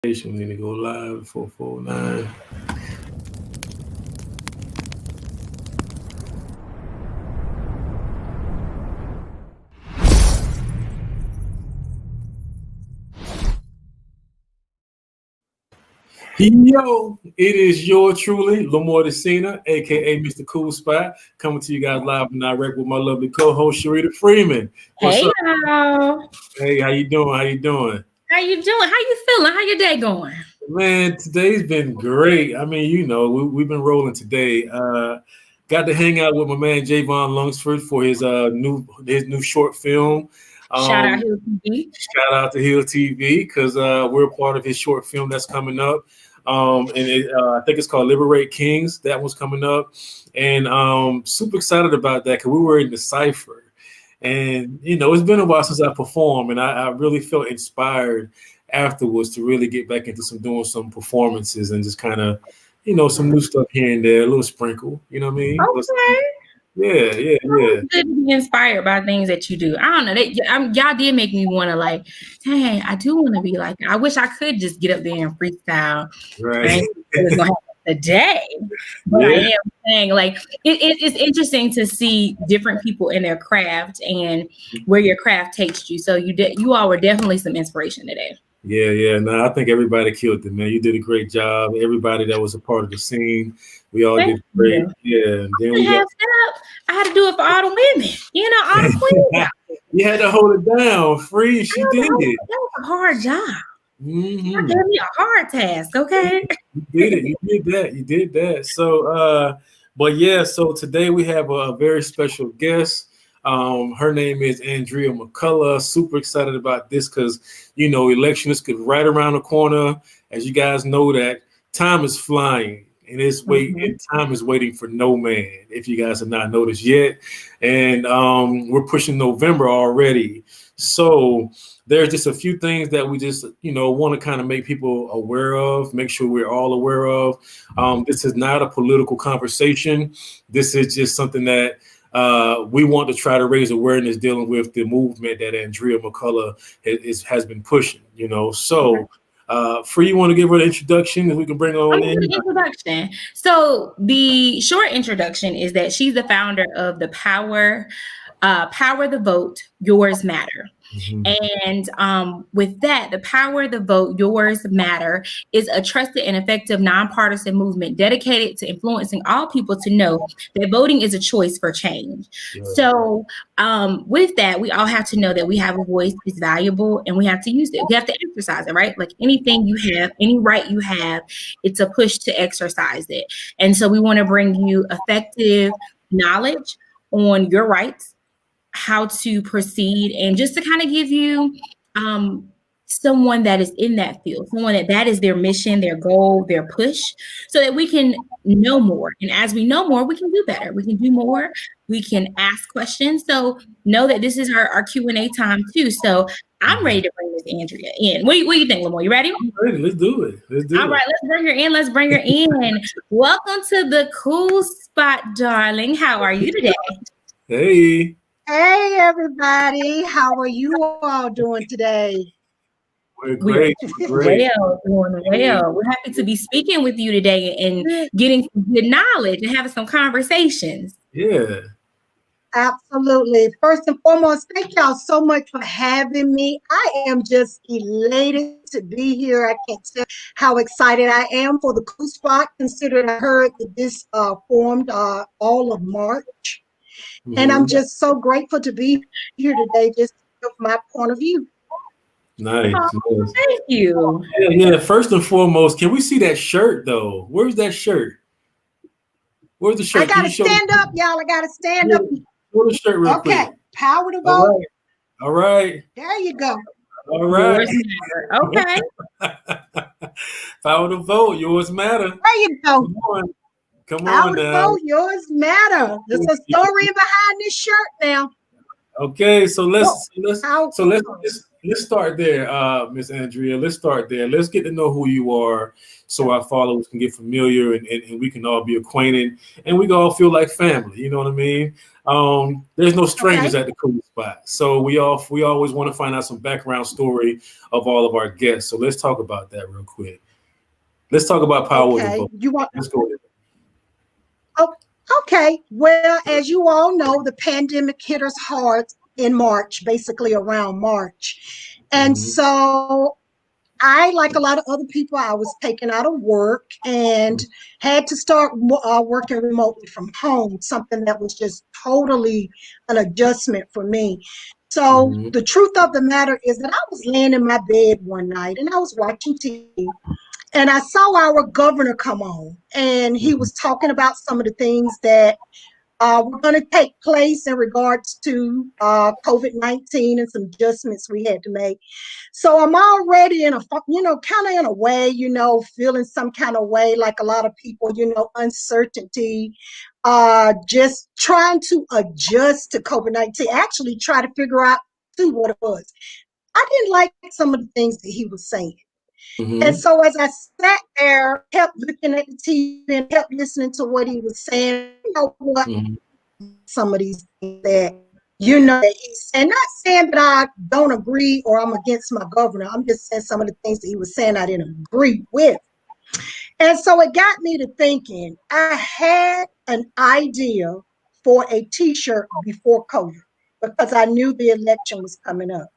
We need to go live 449. Yo, it is your truly, Lamar Decina, aka Mr. Kool Spot, coming to you guys live and direct with my lovely co-host Sharita Freeman. What's up? Y'all. Hey, how you doing? How you doing? How you doing? How you feeling? How your day going? Man, today's been great. I mean, you know, we've been rolling today. Got to hang out with my man Javon Lunsford for his new short film. Shout out Hill TV. Shout out to Hill TV because we're a part of his short film that's coming up. I think it's called Liberate Kings. That one's coming up. And super excited about that because we were in the Cypher. And, you know, it's been a while since I performed, and I really felt inspired afterwards to really get back into doing some performances and just kind of, you know, some new stuff here and there, a little sprinkle, you know what I mean? Okay. Yeah. It's good to be inspired by things that you do. I don't know. Y'all did make me want to like, dang, I do want to be like, I wish I could just get up there and freestyle. Right. It's gonna happen today. But I am saying like, it's interesting to see different people in their craft and where your craft takes you. So you all were definitely some inspiration today. Yeah. No, I think everybody killed it, man. You did a great job. Everybody that was a part of the scene, we all did great. Yeah. And then I had to do it for all the women, you know, all the queens. You had to hold it down. Free, she did it. That was a hard job. Mm-hmm. That gave me a hard task, okay? You did it. You did that. So, but yeah, so today we have a very special guest. Her name is Andrea McCullough. Super excited about this because, you know, election is right around the corner. As you guys know, that time is flying and it's waiting. And time is waiting for no man, if you guys have not noticed yet. And we're pushing November already. So there's just a few things that we just, you know, want to kind of make people aware of, make sure we're all aware of. This is not a political conversation. This is just something that we want to try to raise awareness dealing with the movement that Andrea McCullough has been pushing, you know. So Free, you want to give her an introduction and we can bring her on in? Introduction. So the short introduction is that she's the founder of the Power the Vote, Yours Matter. Mm-hmm. And with that, the Power the Vote, Yours Matter is a trusted and effective nonpartisan movement dedicated to influencing all people to know that voting is a choice for change. Yeah. So with that, we all have to know that we have a voice, it's valuable, and we have to use it. We have to exercise it, right? Like anything you have, any right you have, it's a push to exercise it. And so we want to bring you effective knowledge on your rights, how to proceed, and just to kind of give you someone that is in that field, someone that is their mission, their goal, their push, so that we can know more. And as we know more, we can do better. We can do more. We can ask questions. So know that this is our Q&A time too. So I'm ready to bring Miss Andrea in. What do you think, Lamar? You ready? I'm ready. Let's do it. All right, let's bring her in. Welcome to the Kool Spot, darling. How are you today? Hey. Hey, everybody. How are you all doing today? We're great. Doing well. We're happy to be speaking with you today and getting some good knowledge and having some conversations. Yeah. Absolutely. First and foremost, thank y'all so much for having me. I am just elated to be here. I can't tell how excited I am for the Kool Spot, considering I heard that this formed all of March. And I'm just so grateful to be here today, just from my point of view. Nice. Thank you. Yeah. First and foremost, can we see that shirt though? Where's that shirt? Where's the shirt? I gotta stand up, y'all. I gotta stand up. Show the shirt real quick. Okay. Power to vote. All right. There you go. All right. Okay. Power to vote. Yours matter. There you go. Come on Power to now. vote. Yours matter. There's a story behind this shirt now. Okay, so let's let's start there, Miss Andrea. Let's start there. Let's get to know who you are, so our followers can get familiar, and we can all be acquainted, and we can all feel like family. You know what I mean? There's no strangers at the Kool Spot, so we always want to find out some background story of all of our guests. So let's talk about that real quick. Let's talk about power of the vote. Let's go ahead. Oh, okay. Well, as you all know, the pandemic hit us hard in March, basically around March. And so I, like a lot of other people, I was taken out of work and had to start working remotely from home, something that was just totally an adjustment for me. So the truth of the matter is that I was laying in my bed one night and I was watching TV. And I saw our governor come on, and he was talking about some of the things that were going to take place in regards to COVID-19 and some adjustments we had to make. So I'm already in a, kind of in a way, feeling some kind of way, like a lot of people, uncertainty, just trying to adjust to COVID-19, actually try to figure out too what it was. I didn't like some of the things that he was saying. And so as I sat there, kept looking at the TV and kept listening to what he was saying, some of these things that, that he's saying, not saying that I don't agree or I'm against my governor. I'm just saying some of the things that he was saying I didn't agree with. And so it got me to thinking. I had an idea for a t-shirt before COVID because I knew the election was coming up.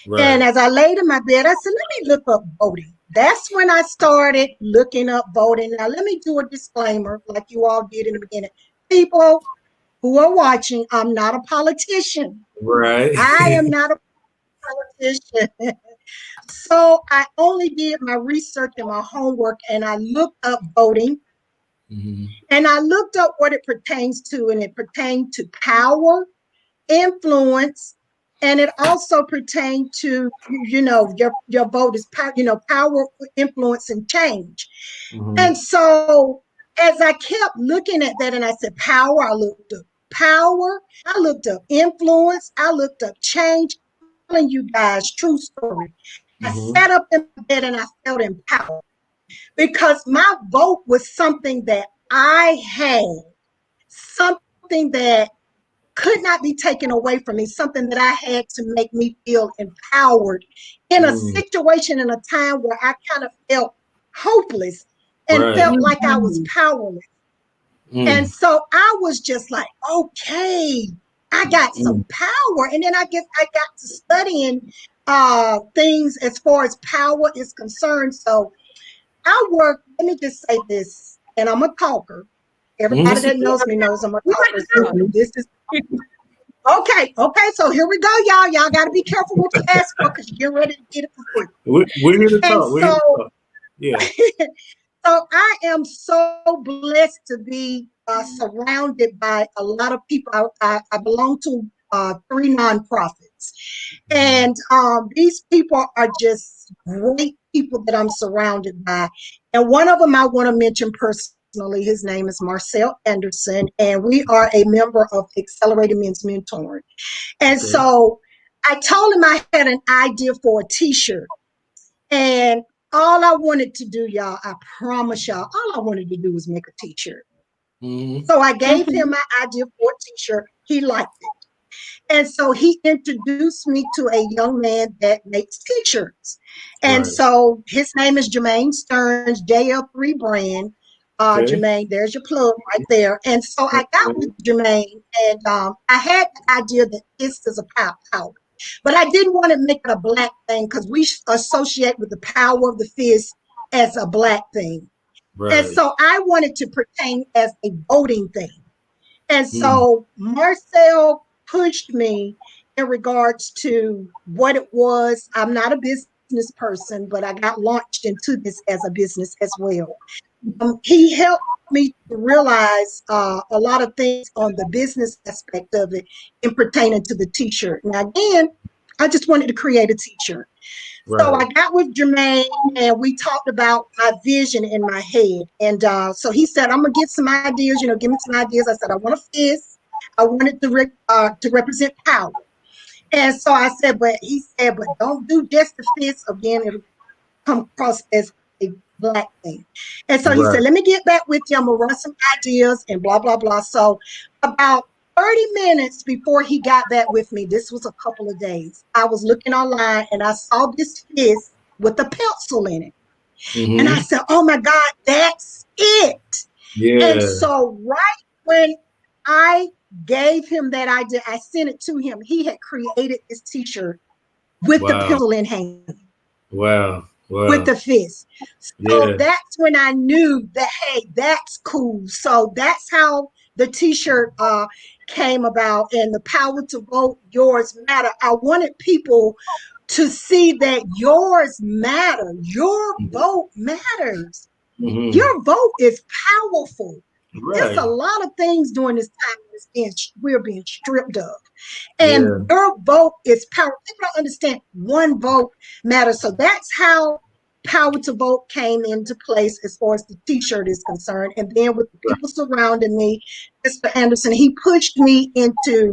Right. And as I laid in my bed, I said, let me look up voting. That's when I started looking up voting. Now, let me do a disclaimer like you all did in the beginning. People who are watching, I'm not a politician. Right. I am not a politician. So I only did my research and my homework, and I looked up voting. And I looked up what it pertains to, and it pertained to power, influence, and it also pertained to, your vote is power, power, influence, and change. And so as I kept looking at that and I said, power, I looked up power, I looked up influence, I looked up change. I'm telling you guys, true story. I sat up in bed and I felt empowered because my vote was something that I had, something that could not be taken away from me, something that I had to make me feel empowered in a situation, in a time where I kind of felt hopeless and felt like I was powerless. And so I was just like, okay, I got some power. And then I got to studying things as far as power is concerned. So I work, let me just say this, and I'm a talker. Everybody that knows me knows I'm a talker. So this is okay. So here we go, y'all. Y'all got to be careful what you ask for because you're ready to get it for free. We're here to talk. Yeah. So I am so blessed to be surrounded by a lot of people. I belong to 3 nonprofits, and these people are just great people that I'm surrounded by. And one of them I want to mention personally. His name is Marcel Anderson, and we are a member of Accelerated Men's Mentoring. And so I told him I had an idea for a t-shirt, and all I wanted to do, y'all, I promise y'all, all I wanted to do was make a t-shirt. So I gave him my idea for a t-shirt. He liked it. And so he introduced me to a young man that makes t-shirts. And so his name is Jermaine Stearns, JL3 brand. Jermaine, there's your plug right there. And so I got with Jermaine, and I had the idea that this is a power. But I didn't want to make it a black thing because we associate with the power of the fist as a black thing. And so I wanted to pertain as a voting thing. And so Marcel pushed me in regards to what it was. I'm not a business person, but I got launched into this as a business as well. He helped me to realize a lot of things on the business aspect of it in pertaining to the t-shirt. Now, again, I just wanted to create a t-shirt. So I got with Jermaine and we talked about my vision in my head. And so he said, I'm going to get some ideas, give me some ideas. I said, I want a fist. I wanted to represent power. And so I said, but he said, but don't do just the fist. Again, it'll come across as a black thing. And so he said, Right. let me get back with you. I'm going to run some ideas and blah, blah, blah. So about 30 minutes before he got back with me, this was a couple of days, I was looking online and I saw this fist with a pencil in it. And I said, oh my God, that's it. Yeah. And so right when I gave him that idea, I sent it to him. He had created this t-shirt with the pencil in hand. Wow. With the fist. So Yeah. that's when I knew that, hey, that's cool. So that's how the t-shirt came about, and the power to vote, yours matter. I wanted people to see that yours matter. Your vote matters. Your vote is powerful. There's a lot of things during this time we're being stripped of. And your vote is powerful. People don't understand one vote matters. So that's how power to vote came into place as far as the t-shirt is concerned. And then with the people surrounding me, Mr. Anderson, he pushed me in a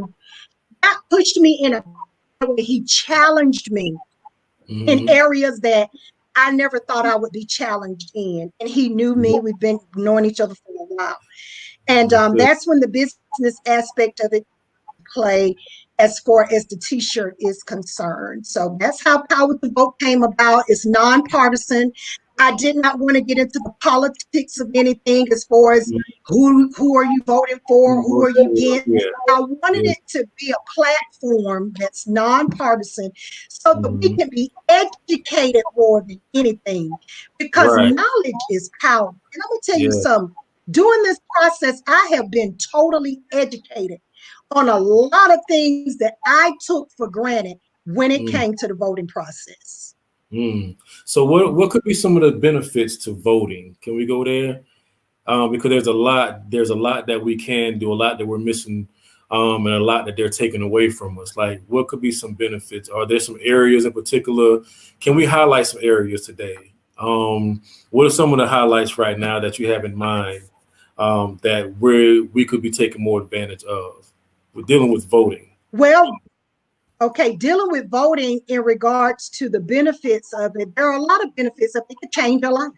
way. He challenged me in areas that I never thought I would be challenged in. And he knew me. We've been knowing each other for a while. And that's when the business aspect of it play as far as the t-shirt is concerned. So that's how Power to Vote came about. It's nonpartisan. I did not want to get into the politics of anything as far as who are you voting for, who are you against. I wanted it to be a platform that's nonpartisan so that we can be educated more than anything, because knowledge is power. And I'm going to tell you something. During this process, I have been totally educated on a lot of things that I took for granted when it came to the voting process. So what could be some of the benefits to voting? Can we go there? Because there's a lot that we can do, a lot that we're missing, and a lot that they're taking away from us. Like, what could be some benefits? Are there some areas in particular? Can we highlight some areas today? What are some of the highlights right now that you have in mind that we could be taking more advantage of? We're dealing with voting. Well, okay, dealing with voting in regards to the benefits of it, there are a lot of benefits of it. It could change your life.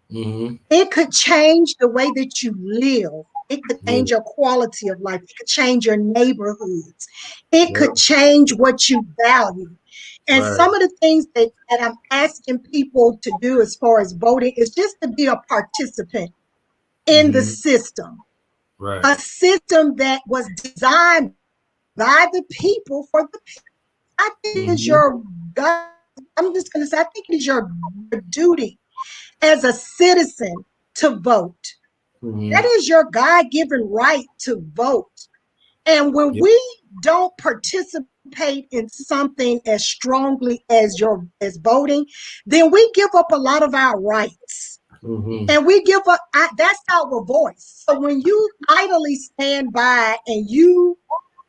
It could change the way that you live. It could change your quality of life. It could change your neighborhoods. It could change what you value. And some of the things that I'm asking people to do as far as voting is just to be a participant in the system. A system that was designed by the people for the people. I think it's I'm just going to say, I think it is your duty as a citizen to vote. That is your God-given right to vote. And when we don't participate in something as strongly as voting, then we give up a lot of our rights. And we give up, that's our voice. So when you idly stand by and you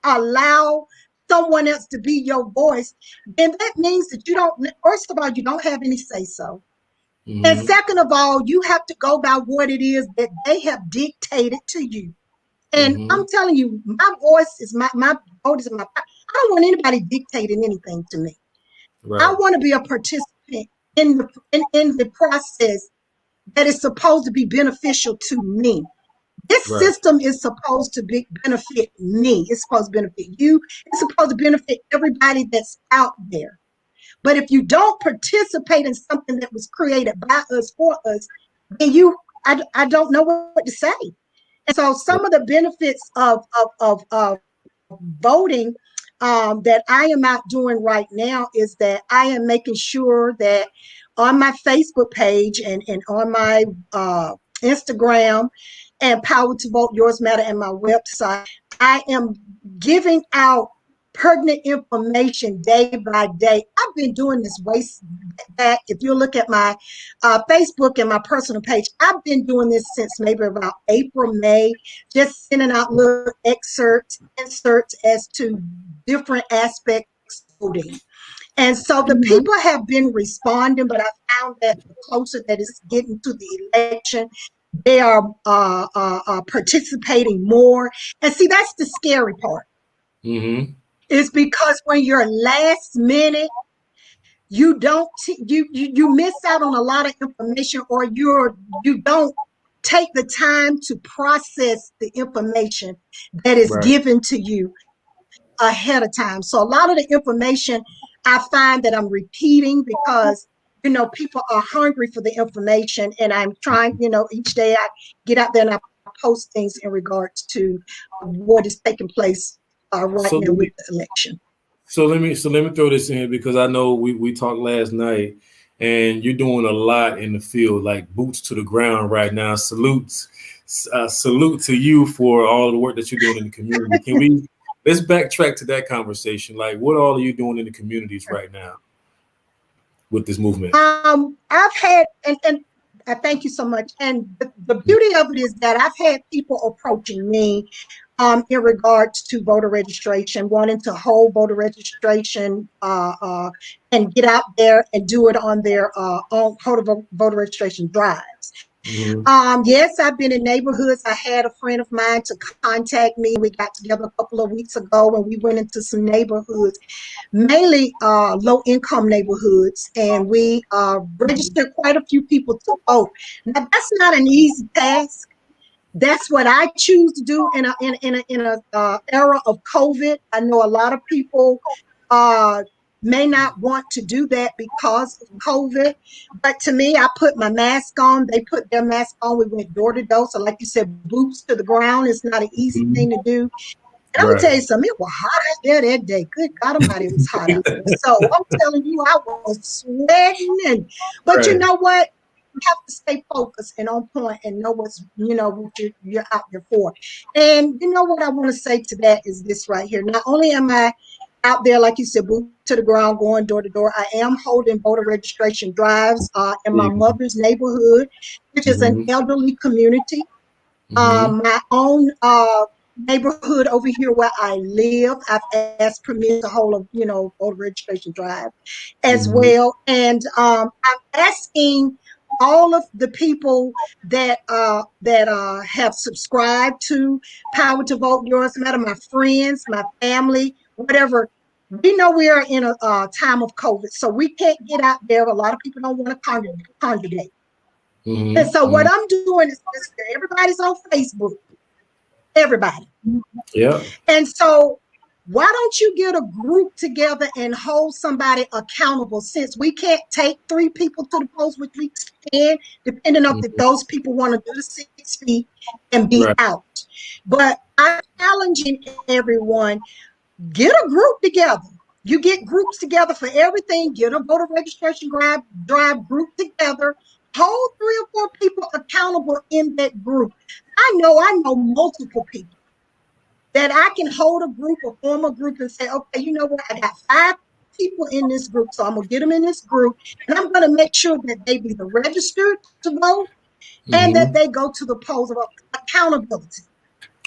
allow someone else to be your voice, then that means that first of all, you don't have any say-so. And second of all, you have to go by what it is that they have dictated to you. And I'm telling you, my voice is my vote is my. I don't want anybody dictating anything to me. I want to be a participant in the process that is supposed to be beneficial to me. This system is supposed to benefit me. It's supposed to benefit you. It's supposed to benefit everybody that's out there. But if you don't participate in something that was created by us for us, then I don't know what to say. And so some of the benefits of voting that I am out doing right now is that I am making sure that on my Facebook page and on my Instagram and Power to Vote, Yours Matter, and my website, I am giving out pertinent information day by day. I've been doing this way back. If you look at my Facebook and my personal page, I've been doing this since maybe about April, May, just sending out little inserts as to different aspects of voting. And so the people have been responding, but I found that the closer that it's getting to the election, they are participating more. And see, that's the scary part. It's because when you're last minute, you don't you miss out on a lot of information, or you don't take the time to process the information that is Right. given to you ahead of time. So a lot of the information I find that I'm repeating because people are hungry for the information, and I'm trying, each day I get out there and I post things in regards to what is taking place right So now with the election. So let me throw this in here, because I know we talked last night, and you're doing a lot in the field, like boots to the ground right now. Salute to you for all the work that you're doing in the community. Let's backtrack to that conversation. Like, what all are you doing in the communities right now with this movement? I've had, and I thank you so much. And the beauty of it is that I've had people approaching me in regards to voter registration, wanting to hold voter registration and get out there and do it on their own voter registration drives. Yes, I've been in neighborhoods. I had a friend of mine to contact me. We got together a couple of weeks ago and we went into some neighborhoods, mainly low-income neighborhoods, and we registered quite a few people to vote. Now, that's not an easy task. That's what I choose to do in a era of COVID. I know a lot of people may not want to do that because of COVID, but to me, I put my mask on. They put their mask on. We went door to door. So, like you said, boots to the ground. It's not an easy thing to do. And I'm gonna tell you something, it was hot out there that day. Good God Almighty, it was hot out there. So I'm telling you, I was sweating. But you know what? You have to stay focused and on point and know what you're out there for. And you know what I want to say to that is this right here. Not only am I out there, like you said, boot to the ground, going door to door, I am holding voter registration drives in my mother's neighborhood, which is an elderly community. My own neighborhood over here where I live, I've asked permission to hold a voter registration drive as well. And I'm asking all of the people that have subscribed to Power to Vote Yours Matter, my friends, my family, whatever. We know we are in a time of COVID, so we can't get out there. A lot of people don't want to congregate. And so what I'm doing is this: everybody's on Facebook. Everybody. Yeah. And so why don't you get a group together and hold somebody accountable, since we can't take 3 people to the polls, which we can, depending on if those people want to do the 6 feet and be out. But I'm challenging everyone, get a group together. You get groups together for everything. Get a voter registration drive group together. Hold 3 or 4 people accountable in that group. I know multiple people that I can hold a group or form a group and say, okay, you know what? I got 5 people in this group, so I'm going to get them in this group, and I'm going to make sure that they be registered to vote and that they go to the polls. Of accountability.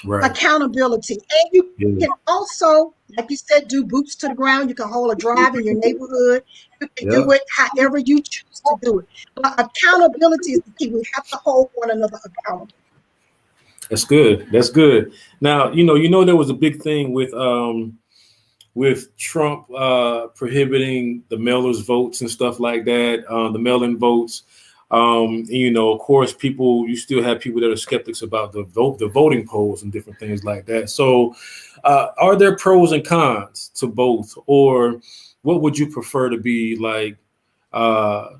Right. Accountability. And you can also, like you said, do boots to the ground. You can hold a drive in your neighborhood. You can do it however you choose to do it. But accountability is the key. We have to hold one another accountable. That's good. That's good. Now, there was a big thing with Trump prohibiting the mailers votes and stuff like that, the mail-in votes. Of course, you still have people that are skeptics about the voting polls and different things like that. So are there pros and cons to both, or what would you prefer to be like the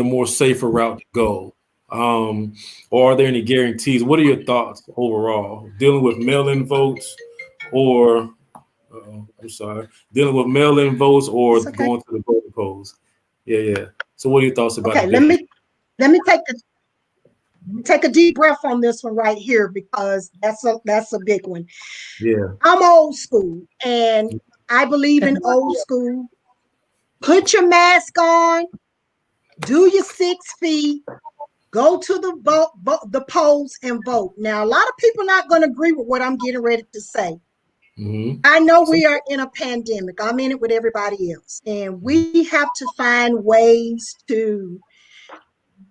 more safer route to go? Or are there any guarantees? What are your thoughts overall dealing with mail-in votes or dealing with mail-in votes or going to the voting polls? Yeah. So what are your thoughts about it? Let me take a deep breath on this one right here, because that's a big one. Yeah. I'm old school, and I believe in old school. Put your mask on, do your 6 feet, go to the polls and vote. Now, a lot of people are not going to agree with what I'm getting ready to say. I know we are in a pandemic. I'm in it with everybody else, and we have to find ways to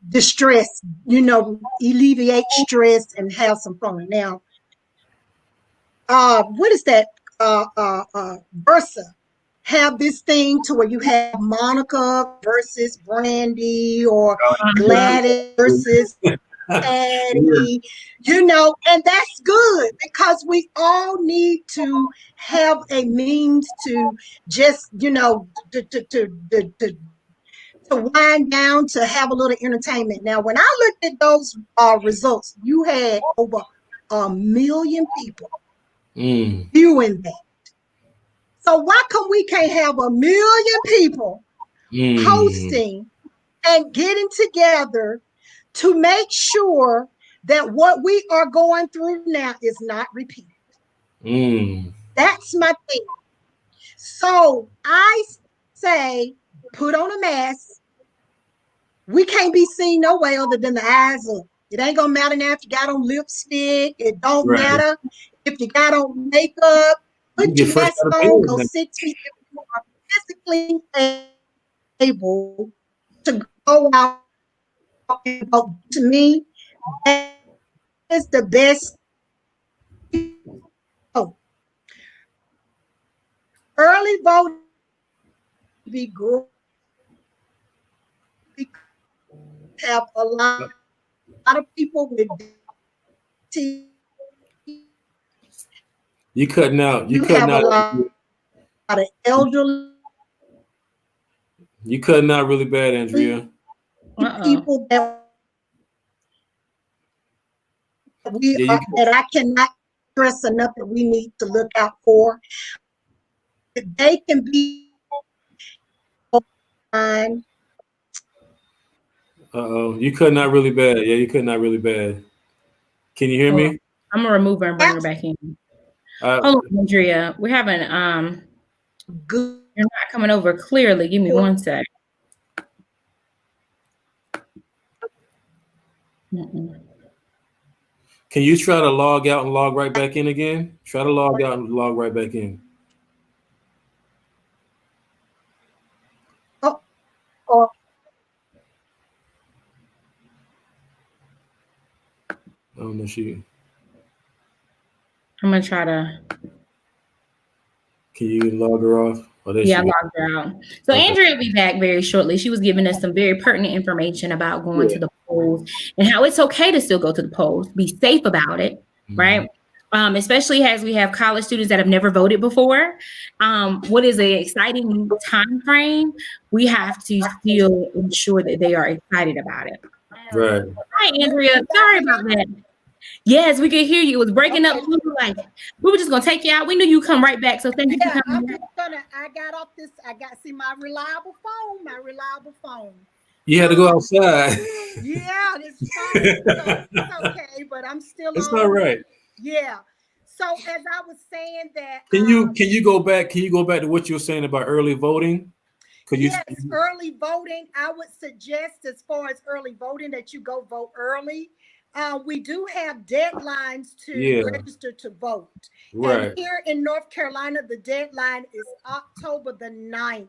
distress, alleviate stress and have some fun. Now, what is that? Versa have this thing to where you have Monica versus Brandy or Gladys versus Patty, and that's good because we all need to have a means to just, to wind down, to have a little entertainment. Now, when I looked at those results, you had over 1 million people viewing that. So why come we can't have 1 million people posting and getting together to make sure that what we are going through now is not repeated? That's my thing. So I say, put on a mask. We can't be seen no way other than the eyes up. It ain't gonna matter now if you got on lipstick. It don't matter if you got on makeup. Put your mask on. Go 6 feet if you are physically able to go out and vote. To me, that is the best. Oh, early voting be great. Have a lot of people with T. You cutting out. You cutting out. A lot of elderly. You cutting out really bad, Andrea. People that that I cannot stress enough that we need to look out for. They can be fine. You cutting out really bad. Yeah, you cutting out really bad. Can you hear me? I'm gonna remove her and bring her back in. Hold on, Andrea. We're having good. You're not coming over clearly. Give me 1 sec. Can you try to log out and log right back in again? Try to log out and log right back in. I don't know she. I'm gonna try to. Can you log her off? I logged her out. So Andrea will be back very shortly. She was giving us some very pertinent information about going to the polls and how it's okay to still go to the polls. Be safe about it, right? Especially as we have college students that have never voted before. What is an exciting time frame? We have to still ensure that they are excited about it. Right. Hi, Andrea. Sorry about that. Yes, we can hear you. It was breaking up. We were just gonna take you out. We knew you'd come right back. So thank you for coming. I got off this. I got my reliable phone. You had to go outside. Yeah, it's fine. It's okay, but I'm still. It's all right. Yeah. So as I was saying that. Can you go back? Can you go back to what you were saying about early voting? Early voting. I would suggest, as far as early voting, that you go vote early. We do have deadlines to register to vote. Right. And here in North Carolina, the deadline is October the 9th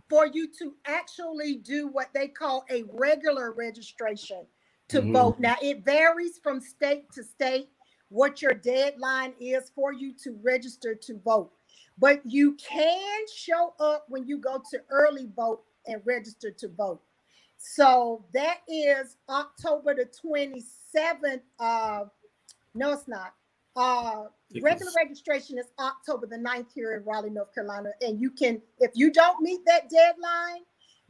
for you to actually do what they call a regular registration to vote. Now, it varies from state to state what your deadline is for you to register to vote. But you can show up when you go to early vote and register to vote. So that is October the 27th. No, it's not. Regular registration is October the 9th here in Raleigh, North Carolina. And you can, if you don't meet that deadline,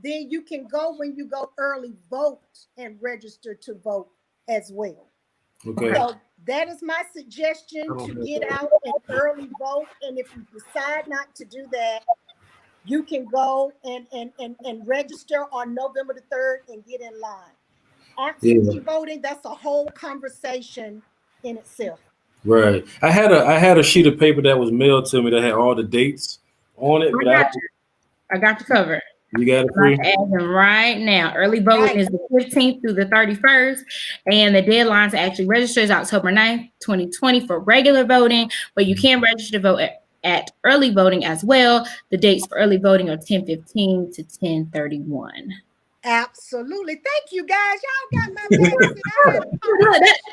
then you can go when you go early vote and register to vote as well. Okay. So that is my suggestion, to get out and early vote. And if you decide not to do that, you can go and register on November the 3rd and get in line. Absentee voting, that's a whole conversation in itself. Right. I had a sheet of paper that was mailed to me that had all the dates on it. I got you covered. You got it free? Right now. Early voting is the 15th through the 31st. And the deadline to actually register is October 9th, 2020 for regular voting. But you can register to vote at early voting as well. The dates for early voting are 10:15 to 10:31. Absolutely. Thank you, guys. Y'all got my message.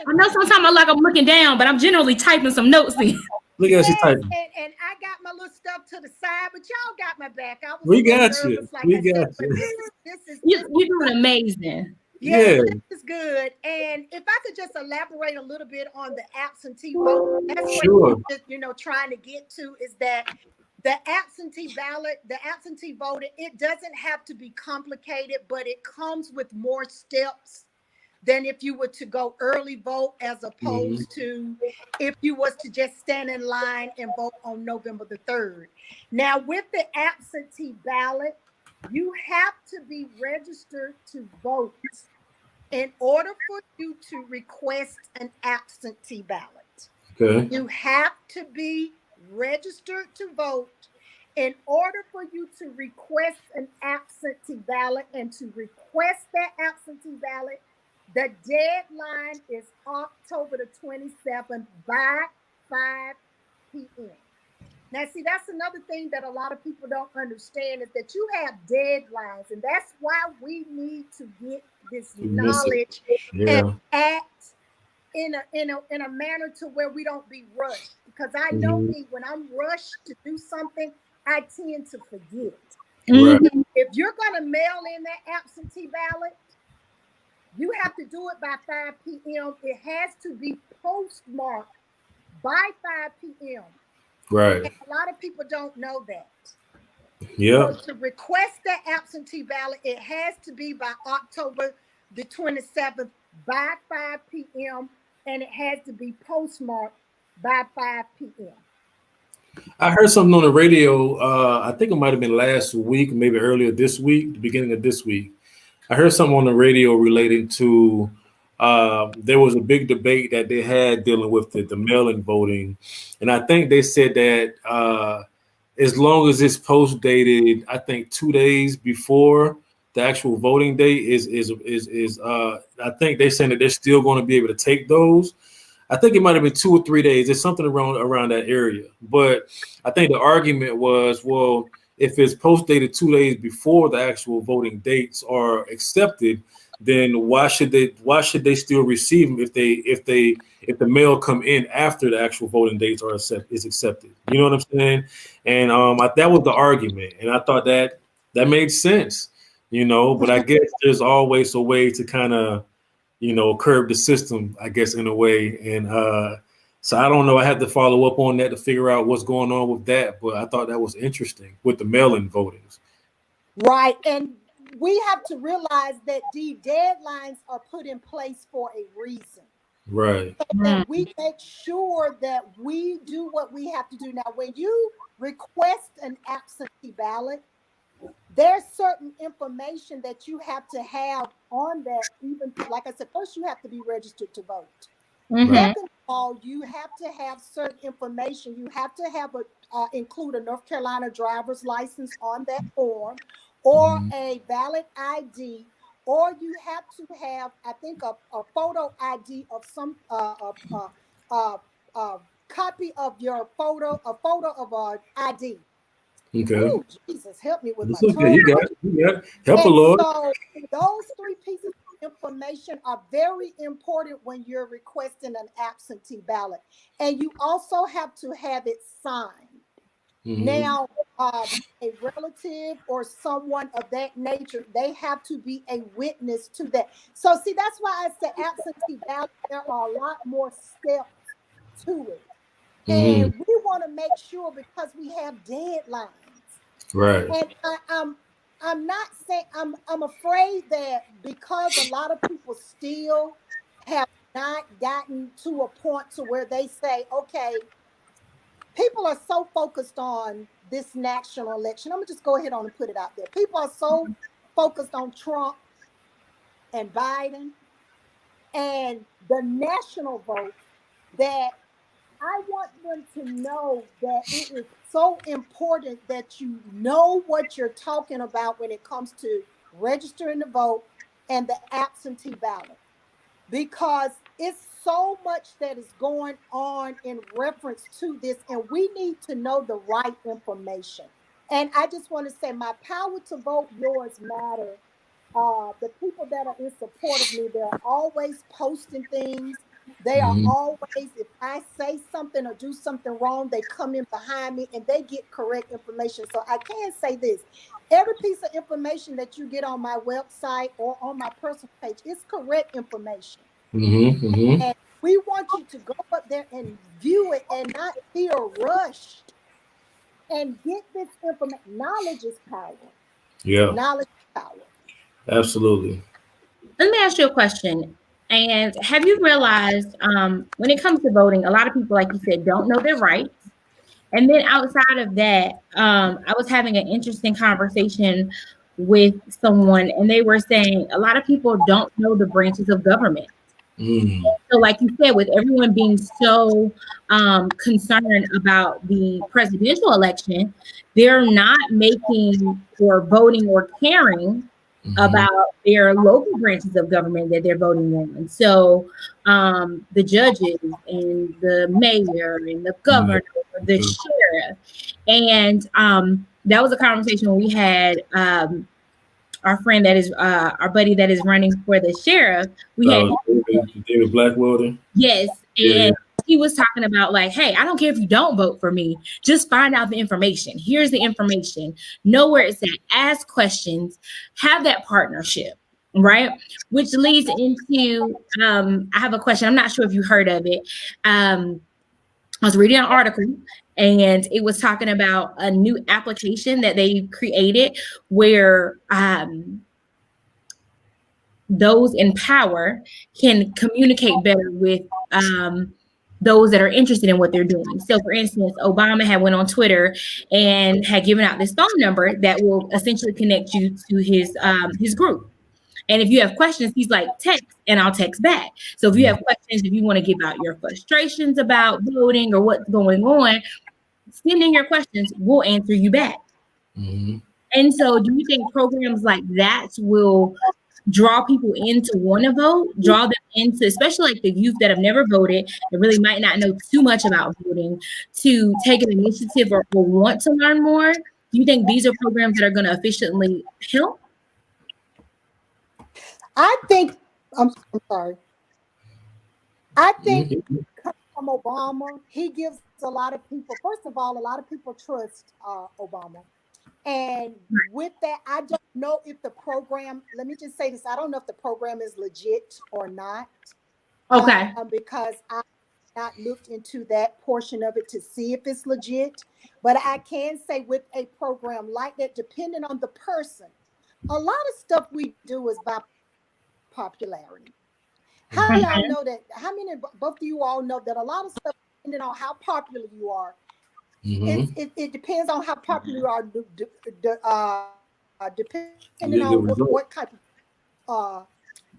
I know sometimes I'm looking down, but I'm generally typing some notes in. Look at you typing. And I got my little stuff to the side, but y'all got my back. I was We a little got nervous, you. like We I said, got but you. You're doing amazing. yeah, this is good. And if I could just elaborate a little bit on the absentee vote, that's what Sure. trying to get to is that the absentee ballot, the absentee voting, it doesn't have to be complicated, but it comes with more steps than if you were to go early vote, as opposed to if you was to just stand in line and vote on November the 3rd. Now, with the absentee ballot, you have to be registered to vote in order for you to request an absentee ballot. Okay. You have to be registered to vote in order for you to request an absentee ballot. And to request that absentee ballot, the deadline is October the 27th by 5 p.m. Now, see, that's another thing that a lot of people don't understand, is that you have deadlines, and that's why we need to get this knowledge and act in a manner to where we don't be rushed. Because I know me, when I'm rushed to do something, I tend to forget. Right. If you're going to mail in that absentee ballot, you have to do it by 5 p.m. It has to be postmarked by 5 p.m. Right. And a lot of people don't know that. Yeah. So to request that absentee ballot, it has to be by October the 27th by 5 p.m. and it has to be postmarked by 5 p.m. I heard something on the radio. I think it might have been last week, maybe earlier this week, the beginning of this week. I heard something on the radio relating to there was a big debate that they had dealing with the mail-in voting, and I think they said that as long as it's post dated, I think 2 days before the actual voting day is I think they're saying that they're still going to be able to take those. I think it might have been 2 or 3 days. It's something around that area. But I think the argument was, well, if it's post dated 2 days before the actual voting dates are accepted, then why should they still receive them if the mail come in after the actual voting dates is accepted? You know what I'm saying? And that was the argument, and I thought that made sense, But I guess there's always a way to kind of curb the system, I guess, in a way. And so I don't know. I had to follow up on that to figure out what's going on with that. But I thought that was interesting with the mail-in votings. Right. And we have to realize that the deadlines are put in place for a reason. Right. So that we make sure that we do what we have to do. Now, when you request an absentee ballot, there's certain information that you have to have on that. Even like I said, first you have to be registered to vote. Second of all, you have to have certain information. You have to have include a North Carolina driver's license on that form, or a valid ID, or you have to have, I think, a photo ID of some copy of your photo, a photo of an ID. Okay. Oh, Jesus, help me with It's my okay. tongue. You got it. Help the Lord. So those 3 pieces of information are very important when you're requesting an absentee ballot. And you also have to have it signed. Now, a relative or someone of that nature, they have to be a witness to that. So see, that's why I said absentee ballot, there are a lot more steps to it. And we want to make sure, because we have deadlines. Right. And I'm not saying, I'm afraid that because a lot of people still have not gotten to a point to where they say, okay, people are so focused on this national election. I'm gonna just go ahead on and put it out there. People are so focused on Trump and Biden and the national vote that I want them to know that it is so important that you know what you're talking about when it comes to registering to vote and the absentee ballot, because it's so much that is going on in reference to this, and we need to know the right information. And I just want to say, my power to vote, yours matter. The people that are in support of me, they're always posting things. They are always, if I say something or do something wrong, they come in behind me and they get correct information. So I can say this, every piece of information that you get on my website or on my personal page is correct information. And we want you to go up there and view it and not feel rushed and get this information. Knowledge is power. Yeah. Knowledge is power. Absolutely. Let me ask you a question. And have you realized when it comes to voting, a lot of people, like you said, don't know their rights. And then outside of that, I was having an interesting conversation with someone, and they were saying a lot of people don't know the branches of government. So like you said, with everyone being so concerned about the presidential election, they're not making or voting or caring about their local branches of government that they're voting on. So the judges and the mayor and the governor, the sheriff. And that was a conversation we had. Our friend that is our buddy that is running for the sheriff. We had David Blackwater. Yes. And he was talking about like, hey, I don't care if you don't vote for me, just find out the information. Here's the information. Know where it's at. Ask questions. Have that partnership. Right. Which leads into I have a question. I'm not sure if you heard of it. I was reading an article and it was talking about a new application that they created where those in power can communicate better with those that are interested in what they're doing. So for instance, Obama had went on Twitter and had given out this phone number that will essentially connect you to his group. And if you have questions, he's like, text and I'll text back. So if you have questions, if you want to give out your frustrations about voting or what's going on, send in your questions, we'll answer you back. And so do you think programs like that will draw people in to want to vote, draw them into, especially like the youth that have never voted and really might not know too much about voting, to take an initiative or want to learn more? Do you think these are programs that are going to efficiently help? I think, I'm sorry. I think from Obama, he gives a lot of people, first of all, a lot of people trust Obama. And with that, I don't know if the program, let me just say this, I don't know if the program is legit or not. Okay. Because I not looked into that portion of it to see if it's legit. But I can say with a program like that, depending on the person, a lot of stuff we do is by popularity. How y'all know that? How many, both of you all know that a lot of stuff, depending on how popular you are, it depends on how popular you are, depending on what type of,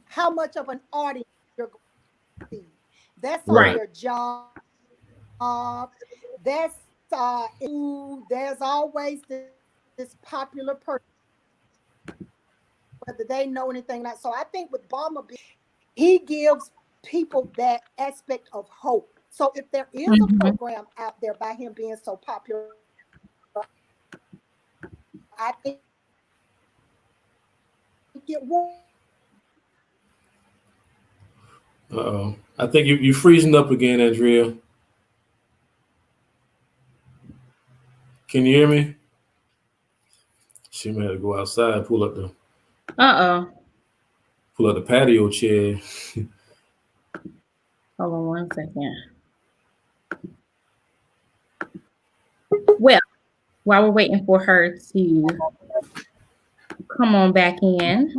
how much of an audience you're going to see. That's on your job. That's there's always this popular person, whether they know anything like. So I think with Obama, he gives people that aspect of hope. So if there is a program out there by him being so popular, I think it will. I think you're freezing up again, Andrea. Can you hear me? She may have to go outside, pull up the patio chair. Hold on 1 second. Well, while we're waiting for her to come on back in,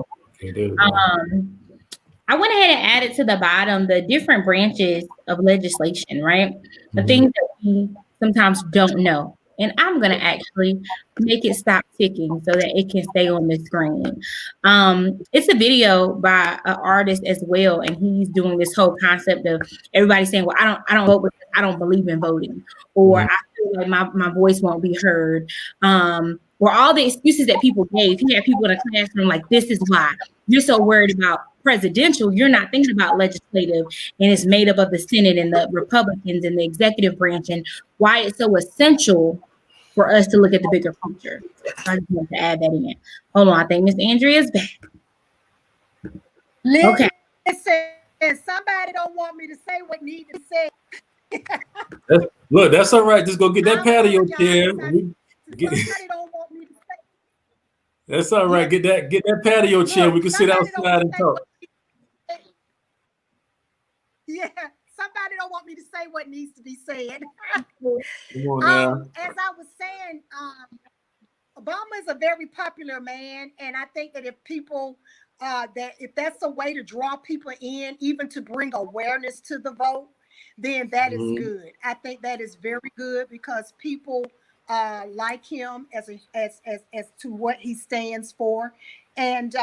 I went ahead and added to the bottom the different branches of legislation, right? The things that we sometimes don't know. And I'm going to actually make it stop ticking so that it can stay on the screen. It's a video by an artist as well, and he's doing this whole concept of everybody saying, well, I don't vote because I don't believe in voting, or I feel like my voice won't be heard, or all the excuses that people gave. He had people in a classroom like, this is why. You're so worried about presidential, you're not thinking about legislative, and it's made up of the Senate and the Republicans and the executive branch, and why it's so essential for us to look at the bigger picture. I just want to add that in. Hold on, I think Miss Andrea is back. Okay. Listen, And somebody don't want me to say what needs to say. Look, that's all right. Just go get that patio chair. Somebody don't want me to say. That's all right. Get that patio chair. We can sit outside and talk. Yeah, somebody don't want me to say what needs to be said. Come on now. As I was saying, Obama is a very popular man, and I think that if people if that's a way to draw people in, even to bring awareness to the vote, then that is good. I think that is very good because people like him as to what he stands for. And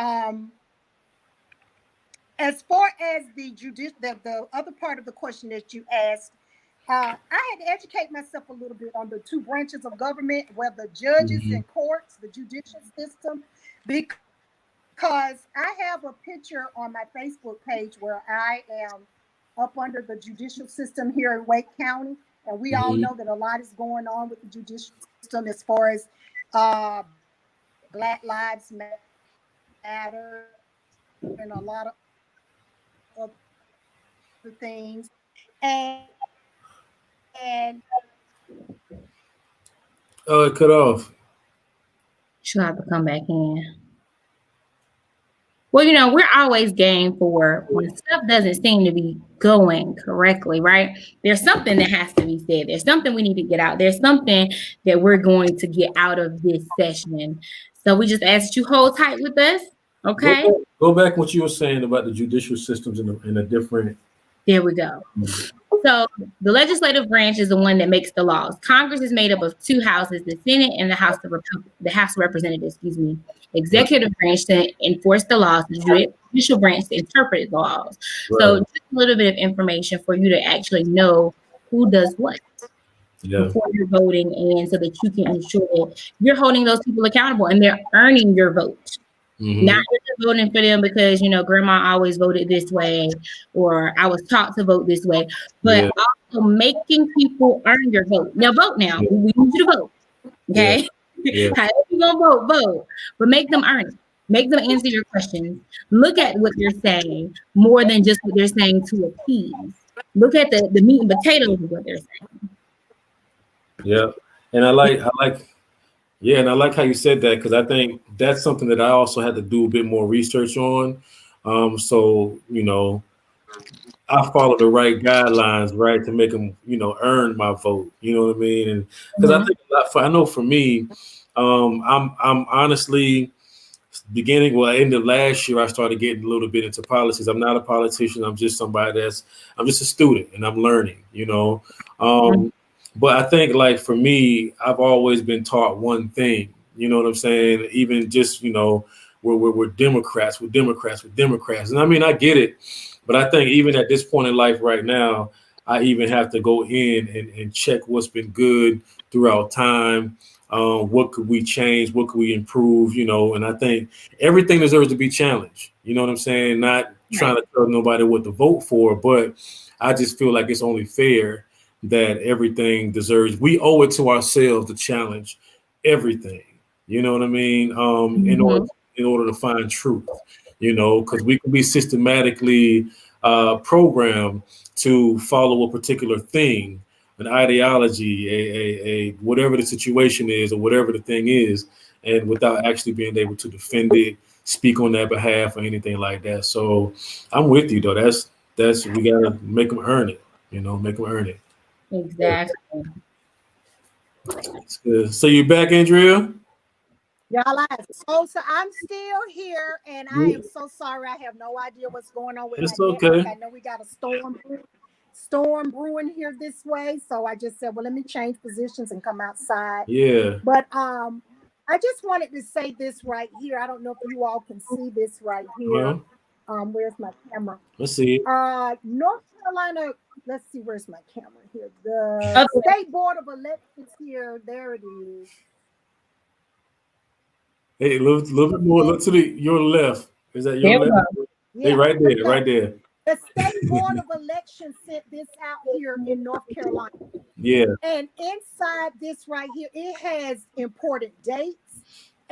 as far as the other part of the question that you asked, I had to educate myself a little bit on the two branches of government, where the judges and courts, the judicial system, because I have a picture on my Facebook page where I am up under the judicial system here in Wake County. And we all know that a lot is going on with the judicial system as far as Black Lives Matter and a lot of other things. And oh, it cut off. She'll have to come back in. Well, we're always game for when stuff doesn't seem to be going correctly, right? There's something that has to be said. There's something we need to get out. There's something that we're going to get out of this session. So we just ask that you hold tight with us, okay? Go back what you were saying about the judicial systems in a different. There we go. So the legislative branch is the one that makes the laws. Congress is made up of two houses, the Senate and the House of Representatives, Executive branch to enforce the laws, the judicial branch to interpret the laws. Right. So just a little bit of information for you to actually know who does what before you're voting, and so that you can ensure that you're holding those people accountable and they're earning your vote. Not just voting for them because, grandma always voted this way or I was taught to vote this way, but also making people earn your vote. Now vote now. We need you to vote. Okay. However you gonna vote, but make them earn it. Make them answer your questions. Look at what they're saying more than just what they're saying to appease. Look at the meat and potatoes of what they're saying. Yeah. And I like how you said that, because I think that's something that I also had to do a bit more research on. So, I follow the right guidelines, right, to make them, earn my vote. You know what I mean? And because I think I know for me, I'm honestly end of last year, I started getting a little bit into politics. I'm not a politician. I'm just somebody I'm just a student and I'm learning, But I think, like, for me, I've always been taught one thing, you know what I'm saying? Even just, we're Democrats. And I mean, I get it. But I think even at this point in life right now, I even have to go in and check what's been good throughout time. What could we change? What could we improve? And I think everything deserves to be challenged. You know what I'm saying? Not trying to tell nobody what to vote for, but I just feel like it's only fair that everything deserves. We owe it to ourselves to challenge everything. You know what I mean? In order to find truth, because we can be systematically programmed to follow a particular thing, an ideology, a whatever the situation is or whatever the thing is, and without actually being able to defend it, speak on their behalf or anything like that. So I'm with you though. That's we gotta make them earn it. Make them earn it. Exactly. That's good. So you back, Andrea? Y'all, so I'm still here, and I am so sorry. I have no idea what's going on with it's my okay. network. I know we got a storm brewing here this way, so I just said, well, let me change positions and come outside. Yeah. But I just wanted to say this right here. I don't know if you all can see this right here. Where's my camera? Let's see. North Carolina. Let's see, where's my camera here? The State Board of Elections here. There it is. Hey, a little bit more. Look to your left. Is that your left? Yeah. Hey, right there. The State Board of Elections sent this out here in North Carolina. Yeah. And inside this right here, it has important dates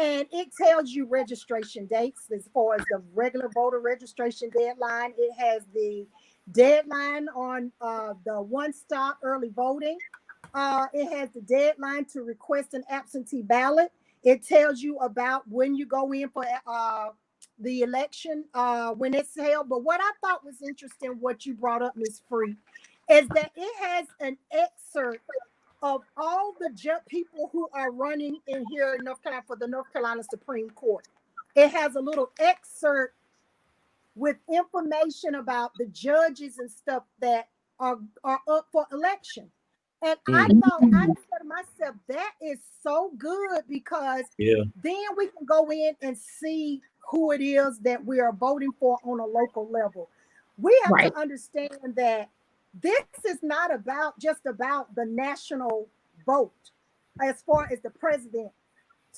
And it tells you registration dates as far as the regular voter registration deadline. It has the deadline on the one-stop early voting. It has the deadline to request an absentee ballot. It tells you about when you go in for the election, when it's held. But what I thought was interesting, what you brought up, Ms. Free, is that it has an excerpt of all the people who are running in here in North Carolina for the North Carolina Supreme Court. It has a little excerpt with information about the judges and stuff that are up for election. And I thought, I said to myself, that is so good, because then we can go in and see who it is that we are voting for on a local level. We have to understand that this is not just about the national vote as far as the president.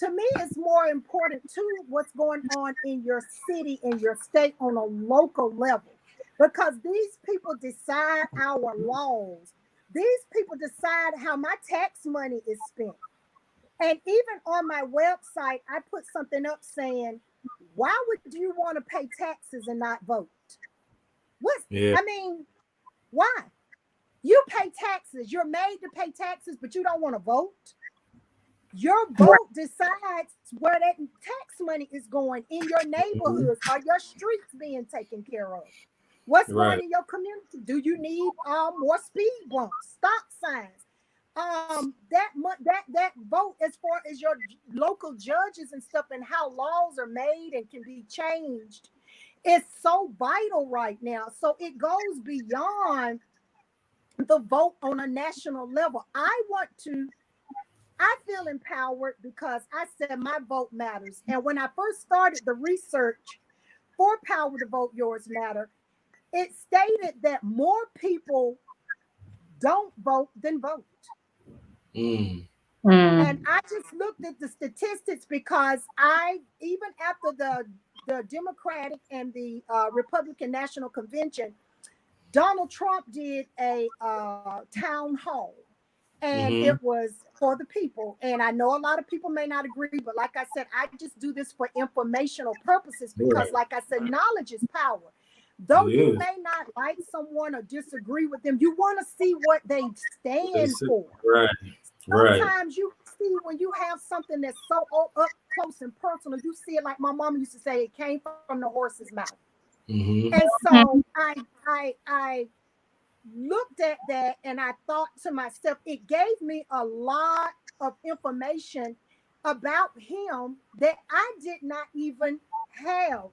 To me, it's more important too what's going on in your city, in your state, on a local level, because these people decide our laws. These people decide how my tax money is spent. And even on my website, I put something up saying, why would you want to pay taxes and not vote? I mean, why? You pay taxes. You're made to pay taxes, but you don't want to vote. Your vote decides where that tax money is going in your neighborhoods. Are your streets being taken care of? What's going in your community? Do you need more speed bumps, stop signs? That vote as far as your local judges and stuff and how laws are made and can be changed is so vital right now. So it goes beyond the vote on a national level. I feel empowered because I said my vote matters. And when I first started the research for Power to Vote Yours Matter, it stated that more people don't vote than vote. And I just looked at the statistics, because even after the Democratic and the Republican National Convention, Donald Trump did a town hall, and it was for the people. And I know a lot of people may not agree, but like I said, I just do this for informational purposes, because like I said, knowledge is power. Though you may not like someone or disagree with them, you want to see what they stand for. Sometimes you see when you have something that's so up close and personal, you see it like my mama used to say, it came from the horse's mouth. And so I looked at that and I thought to myself, it gave me a lot of information about him that I did not even have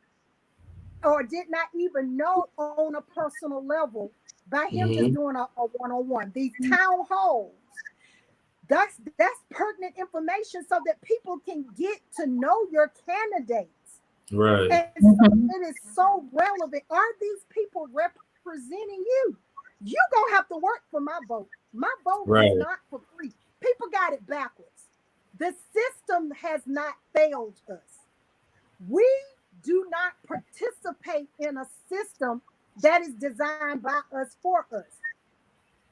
or did not even know on a personal level by him just doing a one-on-one. These town halls, that's pertinent information so that people can get to know your candidates. And so it is so relevant. Are these people representing you? You gonna have to work for my vote. My vote is not for free. People got it backwards. The system has not failed us. We do not participate in a system that is designed by us for us.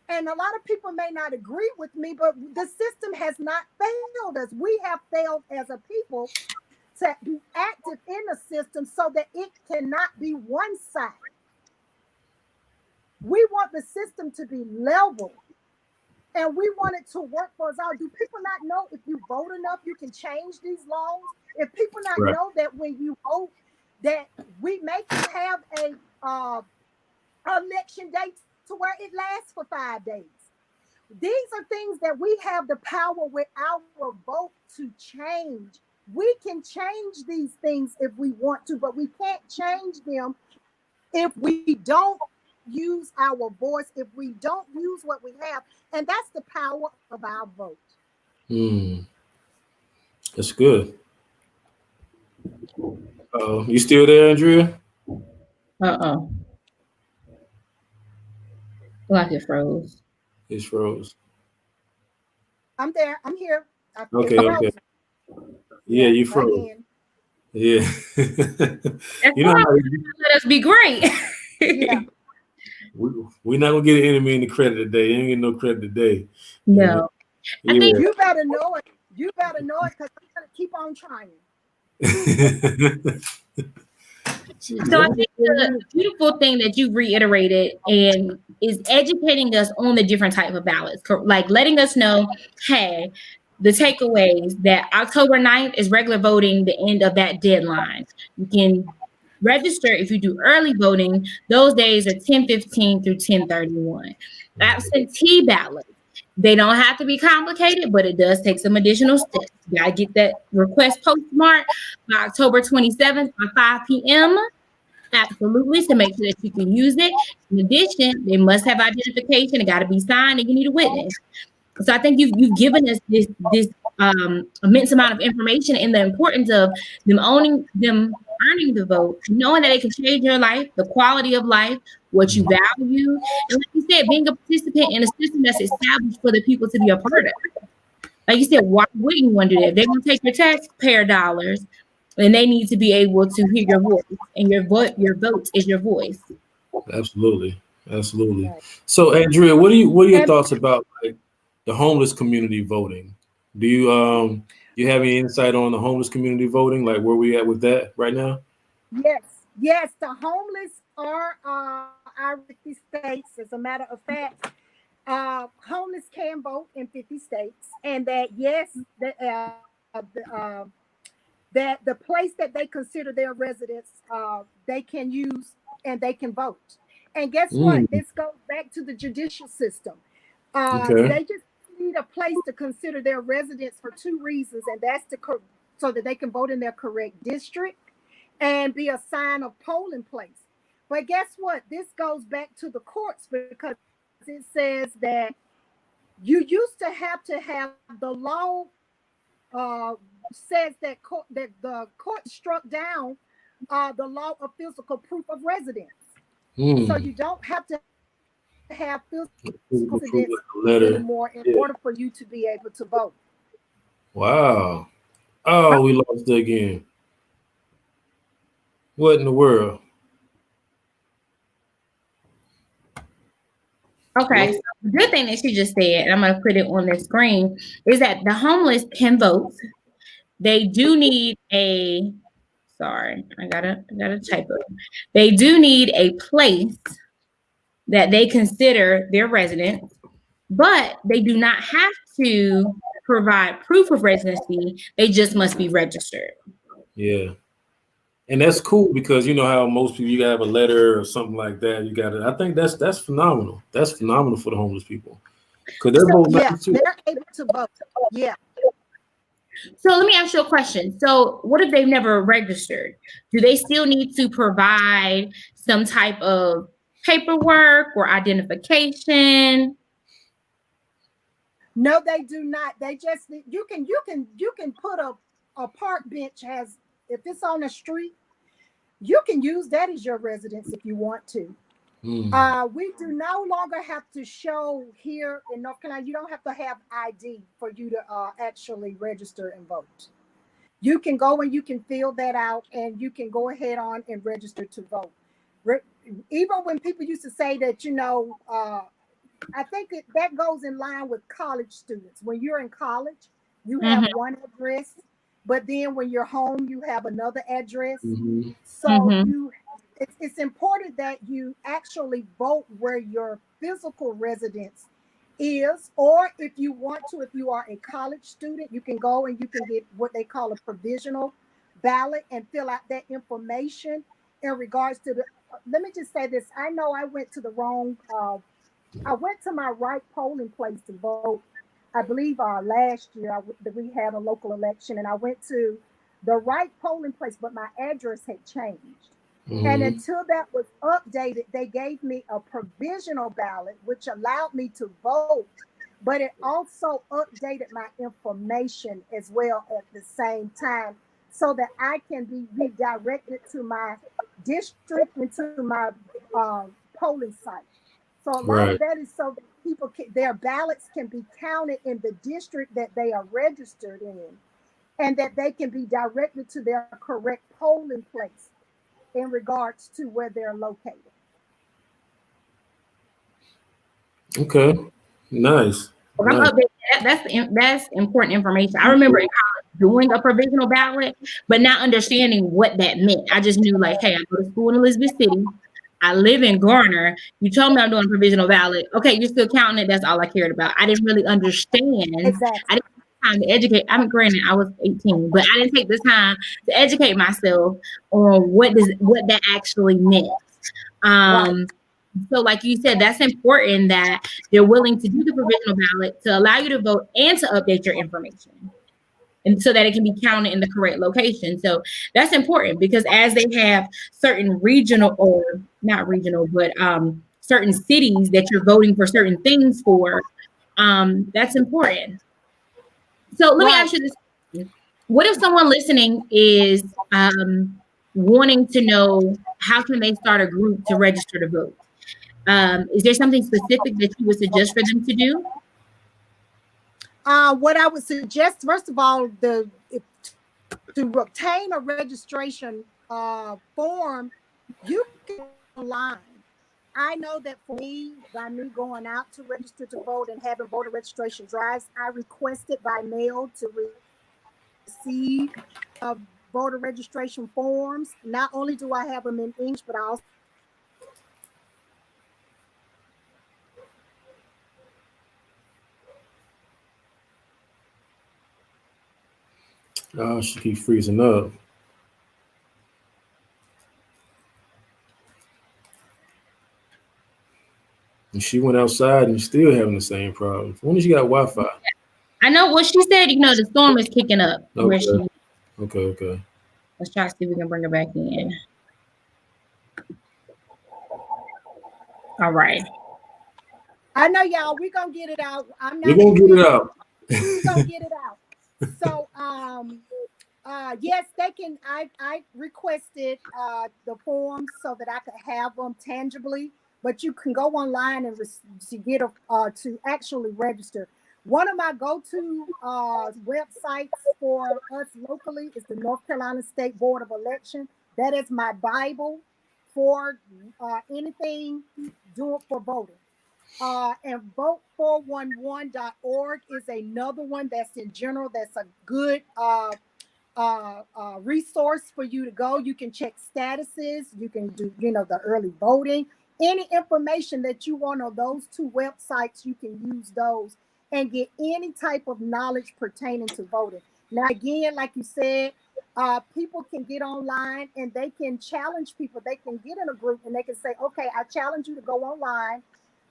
And a lot of people may not agree with me, but the system has not failed us. We have failed as a people to be active in the system so that it cannot be one-sided. We want the system to be level, and we want it to work for us all. Do people not know if you vote enough, you can change these laws? If people not know that when you vote, that we make you have a election date to where it lasts for 5 days. These are things that we have the power with our vote to change. We can change these things if we want to, but we can't change them if we don't use our voice, if we don't use what we have. And that's the power of our vote. That's good. You still there, Andrea? Like it froze. It's froze. I'm there. I'm here. Okay. Yeah, you froze. Again. Yeah. You know, let us be great. Yeah. We're not gonna get an enemy in the credit today. You ain't getting no credit today. No. I think you better know it. You better know it, because I'm gonna keep on trying. So I think the beautiful thing that you reiterated and is educating us on the different type of ballots, like letting us know, hey, the takeaways that October 9th is regular voting, the end of that deadline. You can register if you do early voting. Those days are 10:15 through 10:31. Absentee ballots. They don't have to be complicated, but it does take some additional steps. You gotta get that request postmarked by October 27th by 5 p.m. Absolutely, to make sure that you can use it. In addition, they must have identification. It got to be signed, and you need a witness. So I think you've given us this immense amount of information and the importance of them earning the vote, knowing that they can change your life, the quality of life, what you value, and like you said, being a participant in a system that's established for the people to be a part of. Like you said, why wouldn't you want to do that? They're going to take your taxpayer dollars, and they need to be able to hear your voice, and your vote is your voice. Absolutely. So, Andrea, what are your thoughts about like the homeless community voting? Do you have any insight on the homeless community voting? Like where we at with that right now? Yes. The homeless are our 50 states. As a matter of fact, homeless can vote in 50 states, and that that the place that they consider their residence, they can use and they can vote. And guess what? This goes back to the judicial system. They just need a place to consider their residence for two reasons, and that's so that they can vote in their correct district and be assigned a polling place. But guess what? This goes back to the courts because it says that you used to have the law says that the court struck down the law of physical proof of residence. So you don't have to have physical residence anymore in order for you to be able to vote. Wow. Oh, we lost it again. What in the world? Okay, so the good thing that she just said, and I'm going to put it on the screen, is that the homeless can vote. They do need I gotta type it. They do need a place that they consider their residence, but they do not have to provide proof of residency. They just must be registered. Yeah. And that's cool because you know how most people, you gotta have a letter or something like that. I think that's phenomenal. That's phenomenal for the homeless people. Because they're they're able to vote. Yeah. So let me ask you a question. So what if they've never registered? Do they still need to provide some type of paperwork or identification? No, they do not. They just you can put a park bench if it's on the street, you can use that as your residence if you want to. We do no longer have to show here in North Carolina. You don't have to have ID for you to actually register and vote. You can go and you can fill that out, and you can go ahead on and register to vote. Even when people used to say that, I think that goes in line with college students. When you're in college, you have one address, but then when you're home, you have another address. So it's important that you actually vote where your physical residence is, or if you want to, if you are a college student, you can go and you can get what they call a provisional ballot and fill out that information in regards to let me just say this. I know I went to I went to my right polling place to vote. I believe last year we had a local election, and I went to the right polling place, but my address had changed. And until that was updated, they gave me a provisional ballot, which allowed me to vote, but it also updated my information as well at the same time so that I can be redirected to my district and to my polling site. So a lot of that is so that people their ballots can be counted in the district that they are registered in, and that they can be directed to their correct polling place in regards to where they're located. Okay, nice. That's important information. I remember in college, doing a provisional ballot, but not understanding what that meant. I just knew like, hey, I go to school in Elizabeth City. I live in Garner. You told me I'm doing a provisional ballot. Okay, you're still counting it. That's all I cared about. I didn't really understand. Exactly. I didn't have time to educate. I mean, granted, I was 18, but I didn't take the time to educate myself on what that actually meant. Right. So like you said, that's important that they're willing to do the provisional ballot to allow you to vote and to update your information. And so that it can be counted in the correct location. So that's important because as they have certain regional or not regional, but certain cities that you're voting for certain things for, that's important. So let me ask you this. What if someone listening is wanting to know how can they start a group to register to vote? Is there something specific that you would suggest for them to do? What I would suggest, first of all, to obtain a registration form, you can online. I know that for me, by me going out to register to vote and having voter registration drives, I requested by mail to receive voter registration forms. Not only do I have them in English, but I also She keeps freezing up. And she went outside and still having the same problem. When did she got Wi-Fi? I know what she said. You know, the storm is kicking up. Okay. Where she? Okay. Let's try to see if we can bring her back in. All right. I know y'all. We're gonna get it out. We're gonna get it out. We're gonna get it out. So yes, they can. I requested the forms so that I could have them tangibly, but you can go online and to get to actually register. One of my go-to websites for us locally is the North Carolina State Board of Election. That is my Bible for anything doing for voting. And vote411.org is another one that's in general. That's a good resource for you to go. You can check statuses. You can do, the early voting. Any information that you want on those two websites, you can use those and get any type of knowledge pertaining to voting. Now, again, like you said, people can get online and they can challenge people. They can get in a group and they can say, okay, I challenge you to go online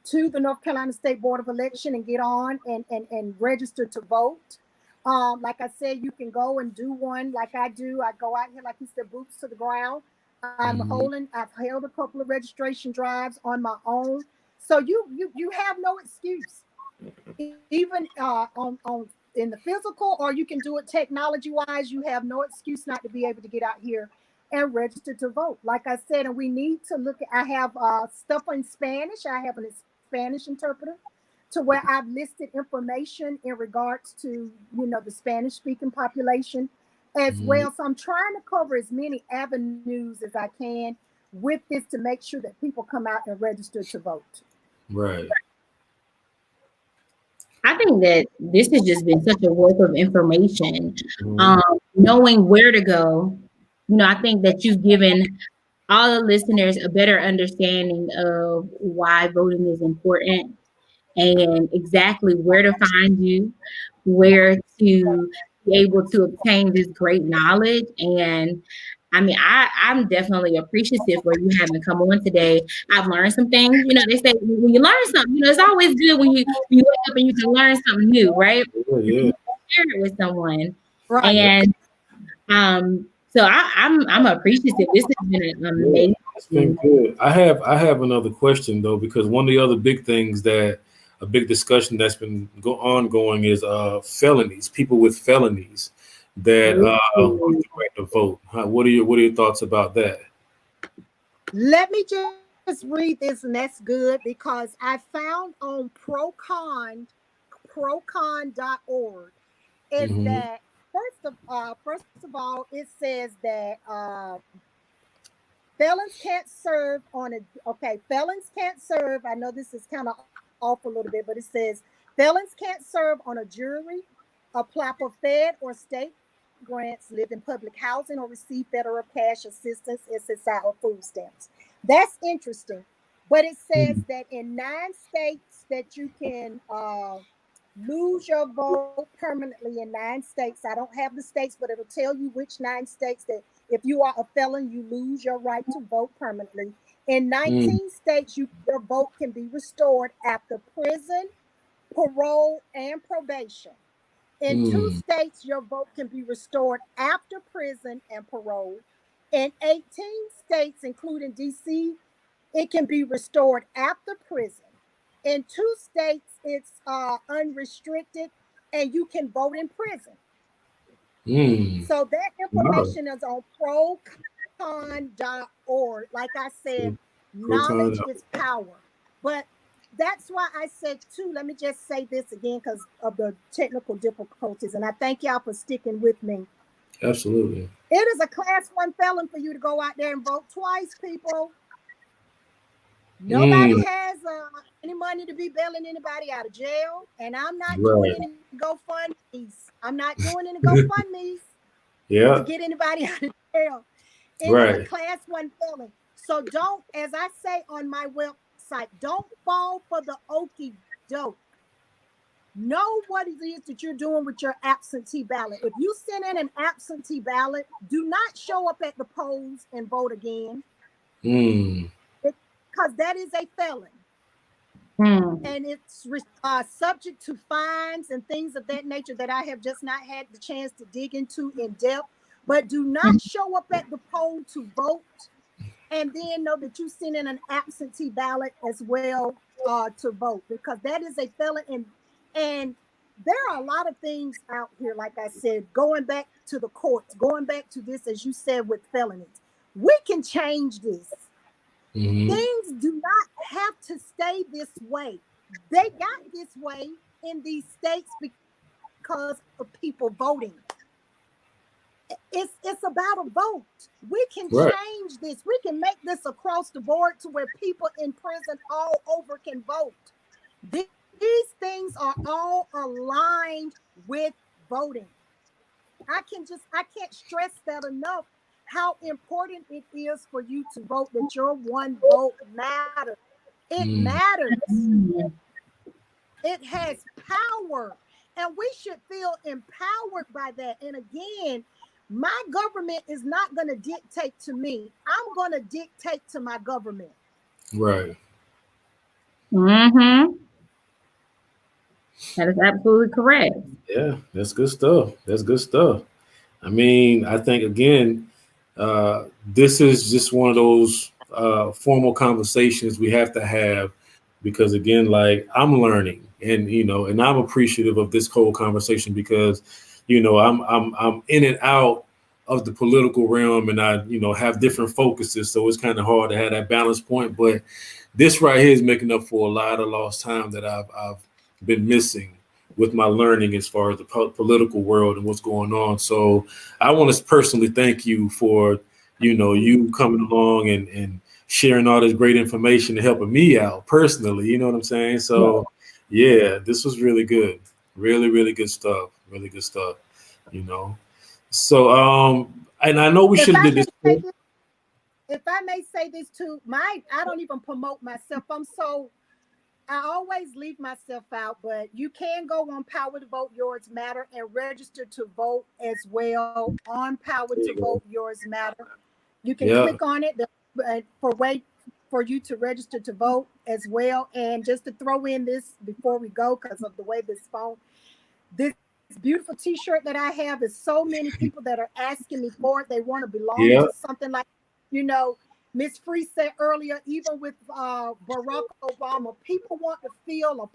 to the North Carolina State Board of Election and get on and register to vote. Like I said, you can go and do one like I do. I go out here, like you said, boots to the ground. I've held a couple of registration drives on my own. So you have no excuse, even on in the physical, or you can do it technology wise. You have no excuse not to be able to get out here and register to vote. Like I said, and we need to look at, I have stuff in Spanish. I have a Spanish interpreter to where I've listed information in regards to, the Spanish speaking population as well. So I'm trying to cover as many avenues as I can with this to make sure that people come out and register to vote. Right. I think that this has just been such a wealth of information. Knowing where to go, I think that you've given all the listeners a better understanding of why voting is important and exactly where to find you, where to be able to obtain this great knowledge. And I mean, I'm definitely appreciative for you having come on today. I've learned some things. They say when you learn something, it's always good when you wake up and you can learn something new, right? Yeah. Share it with someone. Right. And so I'm appreciative. This has been an amazing. It's been good. I have another question though, because one of the other big things that a big discussion that's been ongoing is felonies, people with felonies that want the right to vote. What are your thoughts about that? Let me just read this, and that's good because I found on ProConorg is that first of all, it says that felons can't serve felons can't serve. I know this is kind of off a little bit, but it says felons can't serve on a jury, a plapper fed or state grants, live in public housing, or receive federal cash assistance, SSI, or food stamps. That's interesting. But it says that in 9 states that you can lose your vote permanently in 9 states. I don't have the states, but it'll tell you which 9 states that if you are a felon, you lose your right to vote permanently. In 19 states, your vote can be restored after prison, parole, and probation. In 2 states, your vote can be restored after prison and parole. In 18 states, including DC, it can be restored after prison. In 2 states, it's unrestricted, and you can vote in prison. So that information is on procon.org. Like I said, knowledge is power. But that's why I said too, let me just say this again because of the technical difficulties. And I thank y'all for sticking with me. Absolutely. It is a class 1 felon for you to go out there and vote twice, people. Nobody has any money to be bailing anybody out of jail. And I'm not doing any GoFundMes. I'm not doing any GoFundMes to get anybody out of jail. It is a class 1 felon. So don't, as I say on my website, don't fall for the okie doke. Know what it is that you're doing with your absentee ballot. If you send in an absentee ballot, do not show up at the polls and vote again. Because that is a felon. And it's subject to fines and things of that nature that I have just not had the chance to dig into in depth. But do not show up at the poll to vote and then know that you send in an absentee ballot as well to vote, because that is a felon. And there are a lot of things out here, like I said, going back to the courts, going back to this, as you said, with felonies. We can change this. Things do not have to stay this way. They got this way in these states because of people voting. It's about a vote. We can change this. We can make this across the board to where people in prison all over can vote. These things are all aligned with voting. I can't stress that enough, how important it is for you to vote, that your one vote matters. It matters. It has power, and we should feel empowered by that. And again, my government is not going to dictate to me. I'm going to dictate to my government. Right. That is absolutely correct. Yeah, that's good stuff. That's good stuff. I mean, I think, again, this is just one of those formal conversations we have to have, because, again, like, I'm learning, and, and I'm appreciative of this whole conversation because, I'm in and out of the political realm, and I, have different focuses. So it's kind of hard to have that balance point. But this right here is making up for a lot of lost time that I've been missing with my learning as far as the political world and what's going on. So I want to personally thank you for, you coming along and sharing all this great information and helping me out personally. You know what I'm saying? So yeah, this was really good. Really, really good stuff. Really good stuff, So, and I know we should have did this. If I may say this too, I don't even promote myself. I always leave myself out, but you can go on Power to Vote Yours Matter and register to vote as well on Power to Vote Yours Matter. You can click on it for you to register to vote as well. And just to throw in this before we go, because of the way this beautiful T-shirt that I have is so many people that are asking me for it. They want to belong to something like, Miss Free said earlier, even with Barack Obama, people want to feel a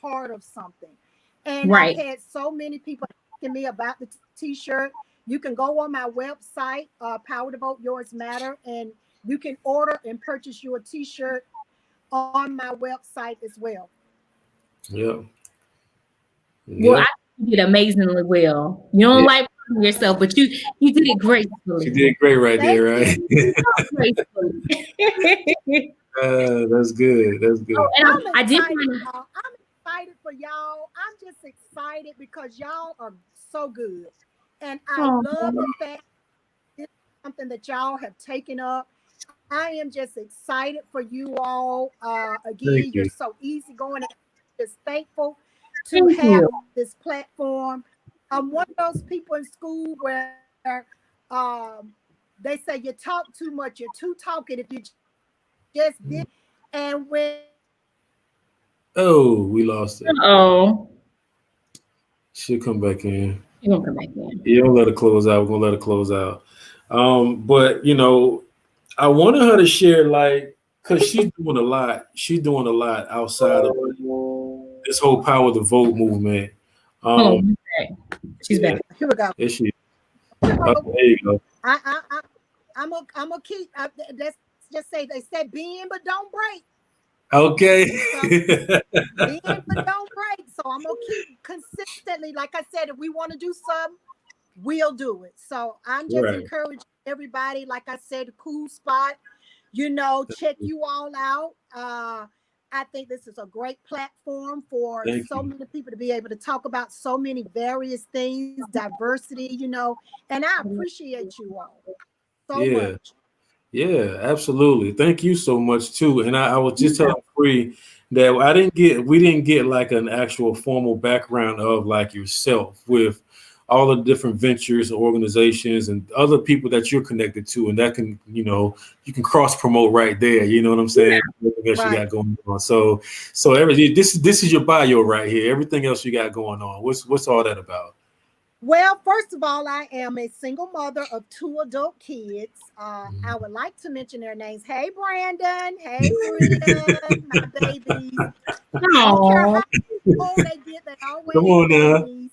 part of something. And I've had so many people asking me about the T-shirt. You can go on my website, Power to Vote Yours Matter, and you can order and purchase your T-shirt on my website as well. Well, I did amazingly well. You don't like yourself, but you did it gracefully. She did great right there, right? That's good. That's good. I'm excited for y'all. I'm just excited because y'all are so good. And I love the fact this is something that y'all have taken up. I am just excited for you all. Again, you're you. so easygoing and just thankful to Thank have you. this platform. I'm one of those people in school where they say you talk too much, you're too talkative, you just did. And when Oh, we lost it. Oh, She'll come back in. you're gonna come back in. Yeah, don't let her close out. We're gonna let her close out. But I wanted her to share, like, because she's doing a lot. She's doing a lot outside of this whole power to vote movement. Hold on, she's Yeah, back. here we go. there she. Here we go. There you go. I'm gonna keep. Let's just say they said bend but don't break. Okay. Bend but don't break. So I'm gonna keep consistently. Like I said, if we want to do something, we'll do it. So I'm just Right. encouraging everybody. Like I said, the Kool Spot. Check you all out. I think this is a great platform for so many people to be able to talk about so many various things, diversity, and I appreciate you all so much. Yeah, absolutely. Thank you so much too. And I was just telling Free that we didn't get like an actual formal background of like yourself with all the different ventures and organizations and other people that you're connected to, and that can, you can cross promote right there. You know what I'm saying? Everything else you got going on. So this is your bio right here. Everything else you got going on. What's all that about? Well, first of all, I am a single mother of 2 adult kids. I would like to mention their names. Hey, Brandon. Hey, Bria, my babies. I don't care how old they get, they always Come on now. babies.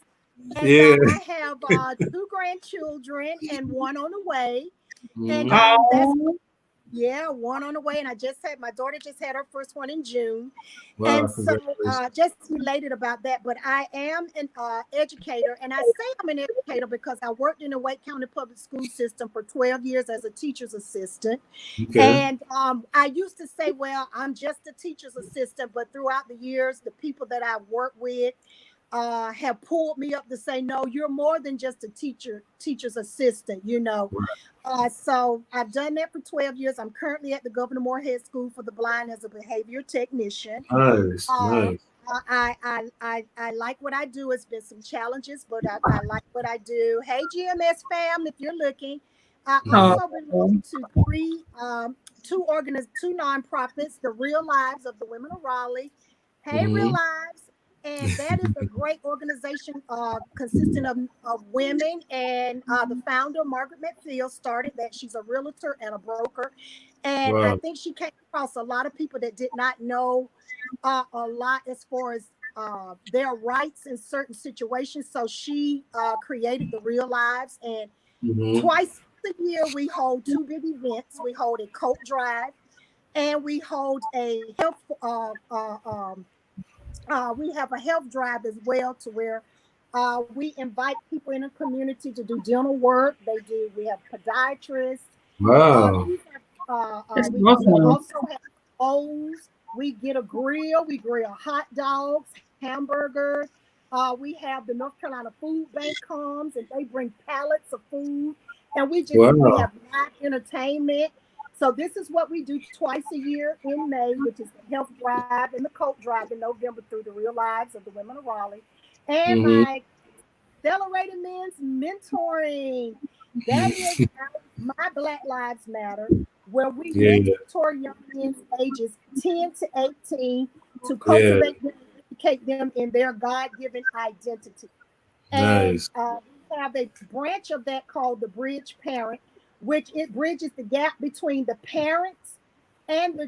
And I have 2 grandchildren and 1 on the way. And one on the way. And my daughter just had her first one in June. Wow, and so just elated about that. But I am an educator. And I say I'm an educator because I worked in the Wake County Public School System for 12 years as a teacher's assistant. Okay. And I used to say, well, I'm just a teacher's assistant. But throughout the years, the people that I work with have pulled me up to say, no, you're more than just a teacher's assistant, So I've done that for 12 years. I'm currently at the Governor Moorhead School for the Blind as a behavior technician. Nice. I like what I do. It's been some challenges, but I like what I do. Hey, GMS fam, if you're looking. I also belong to two nonprofits, the Real Lives of the Women of Raleigh. Hey, Real Lives. And that is a great organization consisting of women. And the founder, Margaret McPhail, started that. She's a realtor and a broker. And I think she came across a lot of people that did not know a lot as far as their rights in certain situations. So she created the Real Lives. And twice a year, we hold 2 big events. We hold a coat drive and we hold a health we have a health drive as well, to where we invite people in the community to do dental work. We have podiatrists. Wow. We also have bowls. We get a grill. We grill hot dogs, hamburgers. We have the North Carolina Food Bank comes and they bring pallets of food. And we have live entertainment. So this is what we do twice a year in May, which is the health drive and the coat drive in November through the Real Lives of the Women of Raleigh. And my Accelerated Men's Mentoring. That is my Black Lives Matter, where we mentor young men ages 10 to 18 to cultivate and educate them in their God-given identity. Nice. And we have a branch of that called the Bridge Parent, which it bridges the gap between the parents and the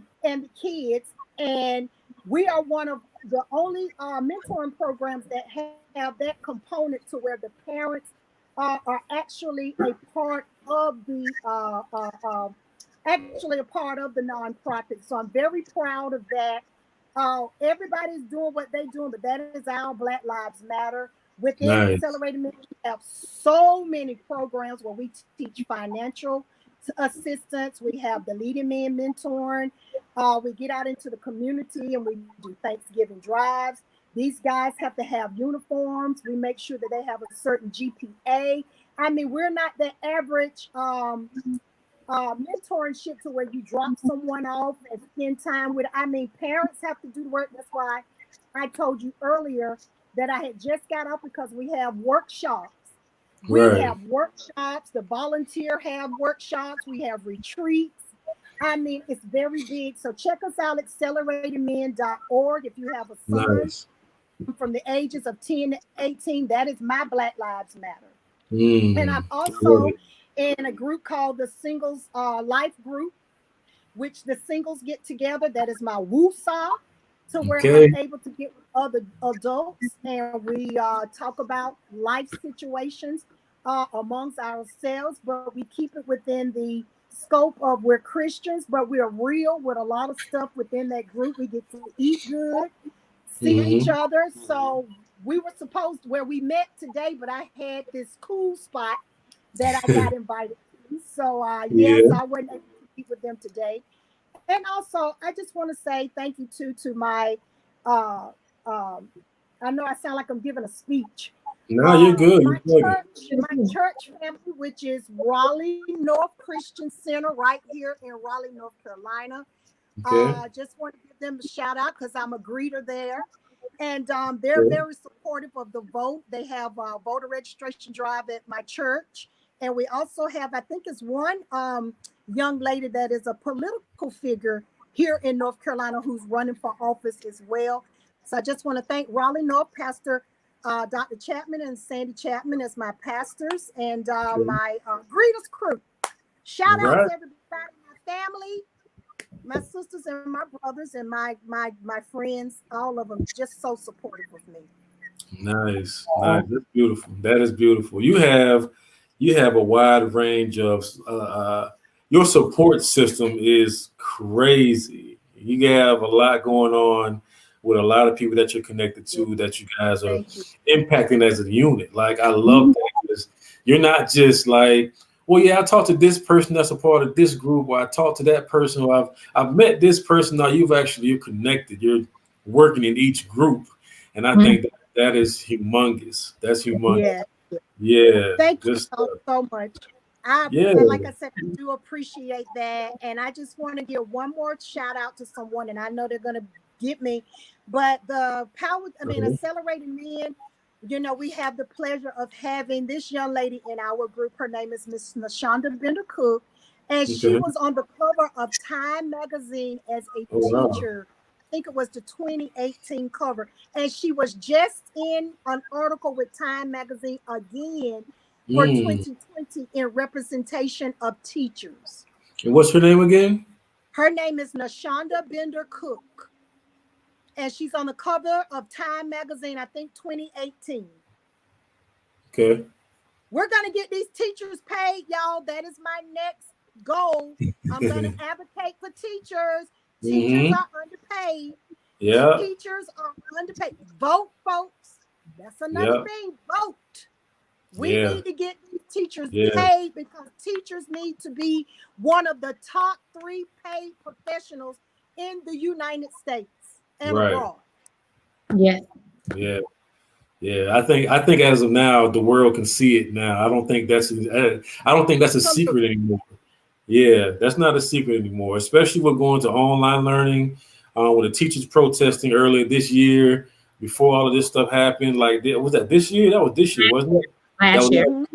kids. And we are one of the only mentoring programs that have that component, to where the parents are actually a part of the nonprofit. So I'm very proud of that. Everybody's doing what they're doing, but that is our Black Lives Matter. Within Accelerated Men, we have so many programs where we teach financial assistance. We have the Leading Men Mentoring. We get out into the community and we do Thanksgiving drives. These guys have to have uniforms. We make sure that they have a certain GPA. I mean, we're not the average mentorship to where you drop someone off and spend time with. I mean, parents have to do the work. That's why I told you earlier that I had just got up, because we have workshops. We Right. have workshops. The volunteer have workshops. We have retreats. I mean, it's very big. So check us out, acceleratedmen.org. If you have a son Nice. from the ages of 10 to 18, that is my Black Lives Matter. And I'm I love also it. in a group called the Singles Life Group, which the singles get together. That is my woo-saw, to where Okay. I'm able to get with other adults, and we talk about life situations amongst ourselves, but we keep it within the scope of we're Christians, but we're real with a lot of stuff within that group. We get to eat good, see each other. So we were supposed where we met today, but I had this Kool Spot that I got invited to. So yes, Yeah. I wasn't able to meet with them today. And also, I just want to say thank you to my. Uh, I know I sound like I'm giving a speech. No, you're good. My You're good. church family, which is Raleigh North Christian Center, right here in Raleigh, North Carolina. Okay. Just want to give them a shout out because I'm a greeter there. And they're very supportive of the vote. They have a voter registration drive at my church. And we also have, I think it's one young lady that is a political figure here in North Carolina who's running for office as well. So I just want to thank Raleigh North Pastor Dr. Chapman and Sandy Chapman as my pastors, and my greeters crew. Shout out to everybody, my family, my sisters and my brothers, and my friends, all of them, just so supportive of me. Nice. Nice. That's beautiful. That is beautiful. You have a wide range of your support system is crazy. You have a lot going on with a lot of people that you're connected to, that you guys are impacting as a unit. Like, I love that, because you're not just like, well, yeah, I talked to this person that's a part of this group, or I talked to that person, or I've met this person. Now you're connected. You're working in each group, and I think that is humongous. That's humongous. Yeah. Thank you Just so much. And like I said, I do appreciate that. And I just want to give one more shout out to someone, and I know they're going to get me, but Accelerating Men, we have the pleasure of having this young lady in our group. Her name is Miss Nashonda Bender Cook, and she was on the cover of Time magazine as a teacher. I think it was the 2018 cover, and she was just in an article with Time magazine again for 2020 in representation of teachers. And what's her name again? Her name is Nashonda Bender Cook, and she's on the cover of Time magazine, I think 2018. Okay. We're going to get these teachers paid, y'all. That is my next goal. I'm going to advocate for teachers. Teachers are underpaid. Yeah. Teachers are underpaid. Vote, folks. That's another thing. Vote. We need to get these teachers paid, because teachers need to be one of the top 3 paid professionals in the United States and abroad. Yes. Yeah. Yeah, I think as of now, the world can see it now. I don't think that's a secret anymore. Yeah, that's not a secret anymore. Especially with going to online learning, with the teachers protesting earlier this year, before all of this stuff happened. Like, was that this year? That was this year, wasn't it? Last year.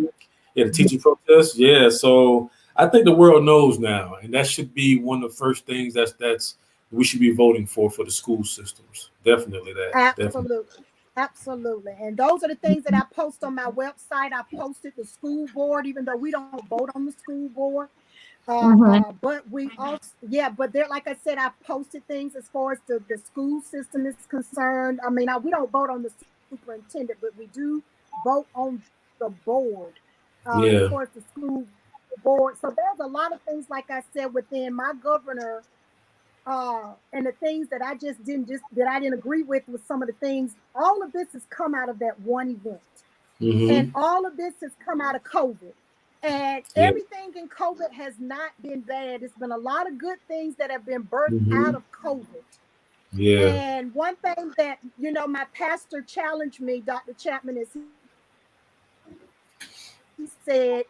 Yeah, the teacher protests. Yeah, so I think the world knows now, and that should be one of the first things that's we should be voting for the school systems. Definitely that. Absolutely. Definitely. Absolutely. And those are the things that I post on my website. I posted the school board, even though we don't vote on the school board. But we also, but there, like I said, I posted things as far as the school system is concerned. I mean, we don't vote on the superintendent, but we do vote on the board as far as the school board. So there's a lot of things, like I said, within my governor. And the things that I didn't agree with some of the things. All of this has come out of that one event, and all of this has come out of COVID. And everything in COVID has not been bad. It's been a lot of good things that have been birthed out of COVID. Yeah. And one thing that my pastor challenged me, Dr. Chapman, is said,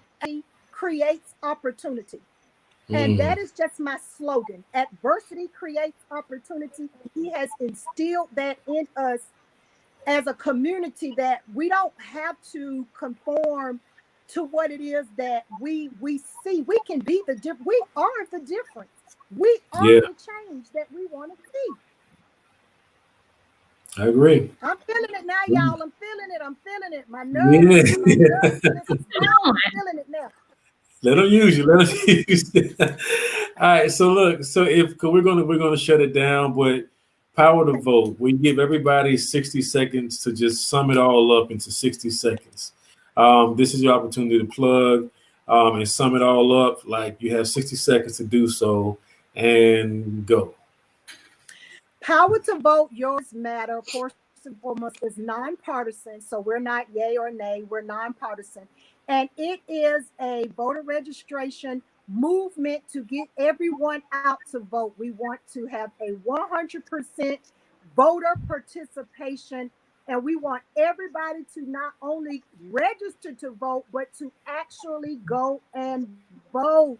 creates opportunity. And that is just my slogan. Adversity creates opportunity. He has instilled that in us as a community, that we don't have to conform to what it is that we see. We can be the difference. We are the difference. We are the change that we want to see. I agree. I'm feeling it now, y'all. I'm feeling it. I'm feeling it. My nerves, I'm feeling it now. Let them use you. Let them use you. All right. So look. So we're gonna shut it down, but power to vote. We give everybody 60 seconds to just sum it all up into 60 seconds. This is your opportunity to plug and sum it all up. Like, you have 60 seconds to do so, and go. Power to vote, yours matter. First and foremost, is nonpartisan. So we're not yay or nay. We're nonpartisan. And it is a voter registration movement to get everyone out to vote. We want to have a 100% voter participation. And we want everybody to not only register to vote, but to actually go and vote.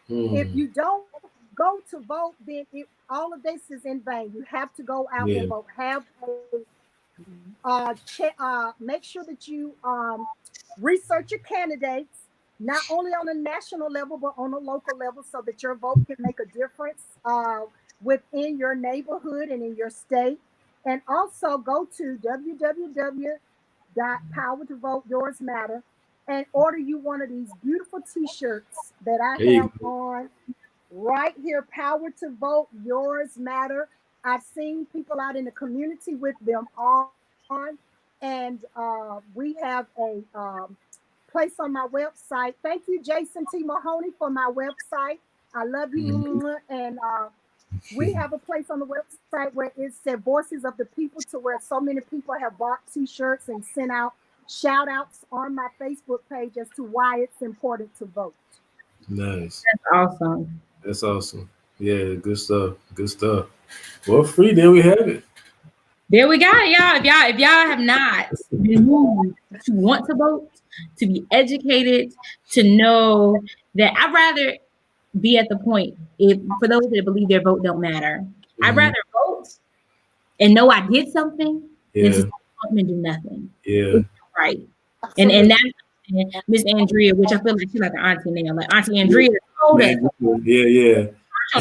If you don't go to vote, then all of this is in vain. You have to go out and vote. Have make sure that you research your candidates, not only on a national level, but on a local level, so that your vote can make a difference within your neighborhood and in your state. And also go to www.powertovoteYoursMatter and order you one of these beautiful t-shirts that I have on right here. Power to vote, yours matter. I've seen people out in the community with them on, and we have a place on my website. Thank you, Jason T. Mahoney, for my website. I love you. And we have a place on the website where it said Voices of the People, to where so many people have bought t-shirts and sent out shout outs on my Facebook page as to why it's important to vote. Nice. That's awesome. That's awesome. Yeah, good stuff. Good stuff. Well, free, there we have it. There we got it, y'all. If y'all have not been moved to want to vote, to be educated, to know that I'd rather be at the point, for those that believe their vote don't matter, I'd rather vote and know I did something than to and do nothing. Yeah. Right. And that's Miss Andrea, which I feel like she's like an auntie now. Like Auntie Andrea told us. Yeah.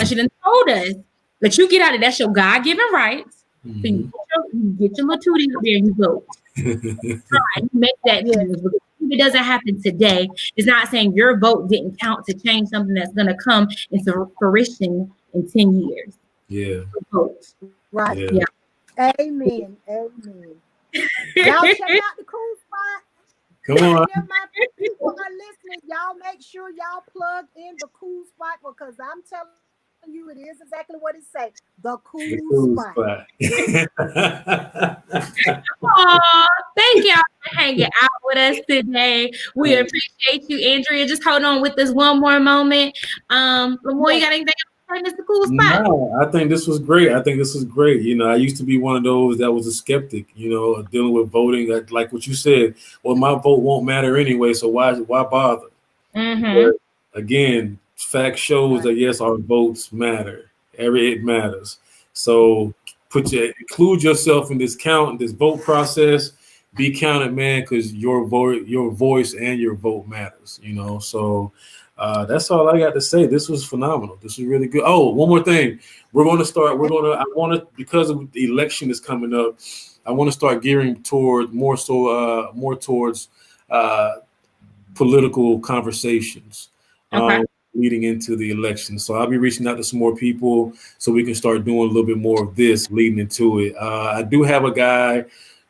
She done told us that you get out of that's your God-given rights. So you get your little tootie up there and you vote. Right, you make that difference. Because if it doesn't happen today, it's not saying your vote didn't count to change something that's going to come into fruition in 10 years. Yeah. Vote. Right. Yeah. Amen. Y'all check out the Kool Spot. Come on. If my people are listening, y'all make sure y'all plug in the Kool Spot, because I'm telling you, it is exactly what it says. The Kool Spot. Aw, thank y'all for hanging out with us today. We appreciate you, Andrea. Just hold on with us one more moment. Lamore, you got anything else to say, Mr. Kool Spot? No, I think this was great. You know, I used to be one of those that was a skeptic, you know, dealing with voting. Like what you said, well, my vote won't matter anyway, so why bother? But again, fact shows that yes, our votes matter. It matters. So include yourself in this vote process. Be counted, man, because your voice and your vote matters. You know, so that's all I got to say. This was phenomenal. This was really good. Oh, one more thing. Because the election is coming up, I want to start gearing toward more towards political conversations. Okay. Leading into the election. So I'll be reaching out to some more people so we can start doing a little bit more of this leading into it. I do have a guy,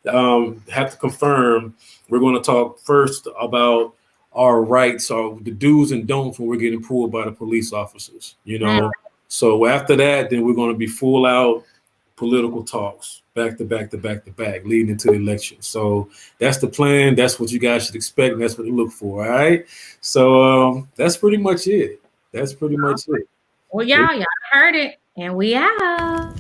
have to confirm. We're going to talk first about our rights, or the do's and don'ts when we're getting pulled by the police officers, you know. So after that, then we're going to be full out political talks back to back leading into the election. So that's the plan. That's what you guys should expect. And that's what to look for. All right. So that's pretty much it. Well, y'all heard it, and we out.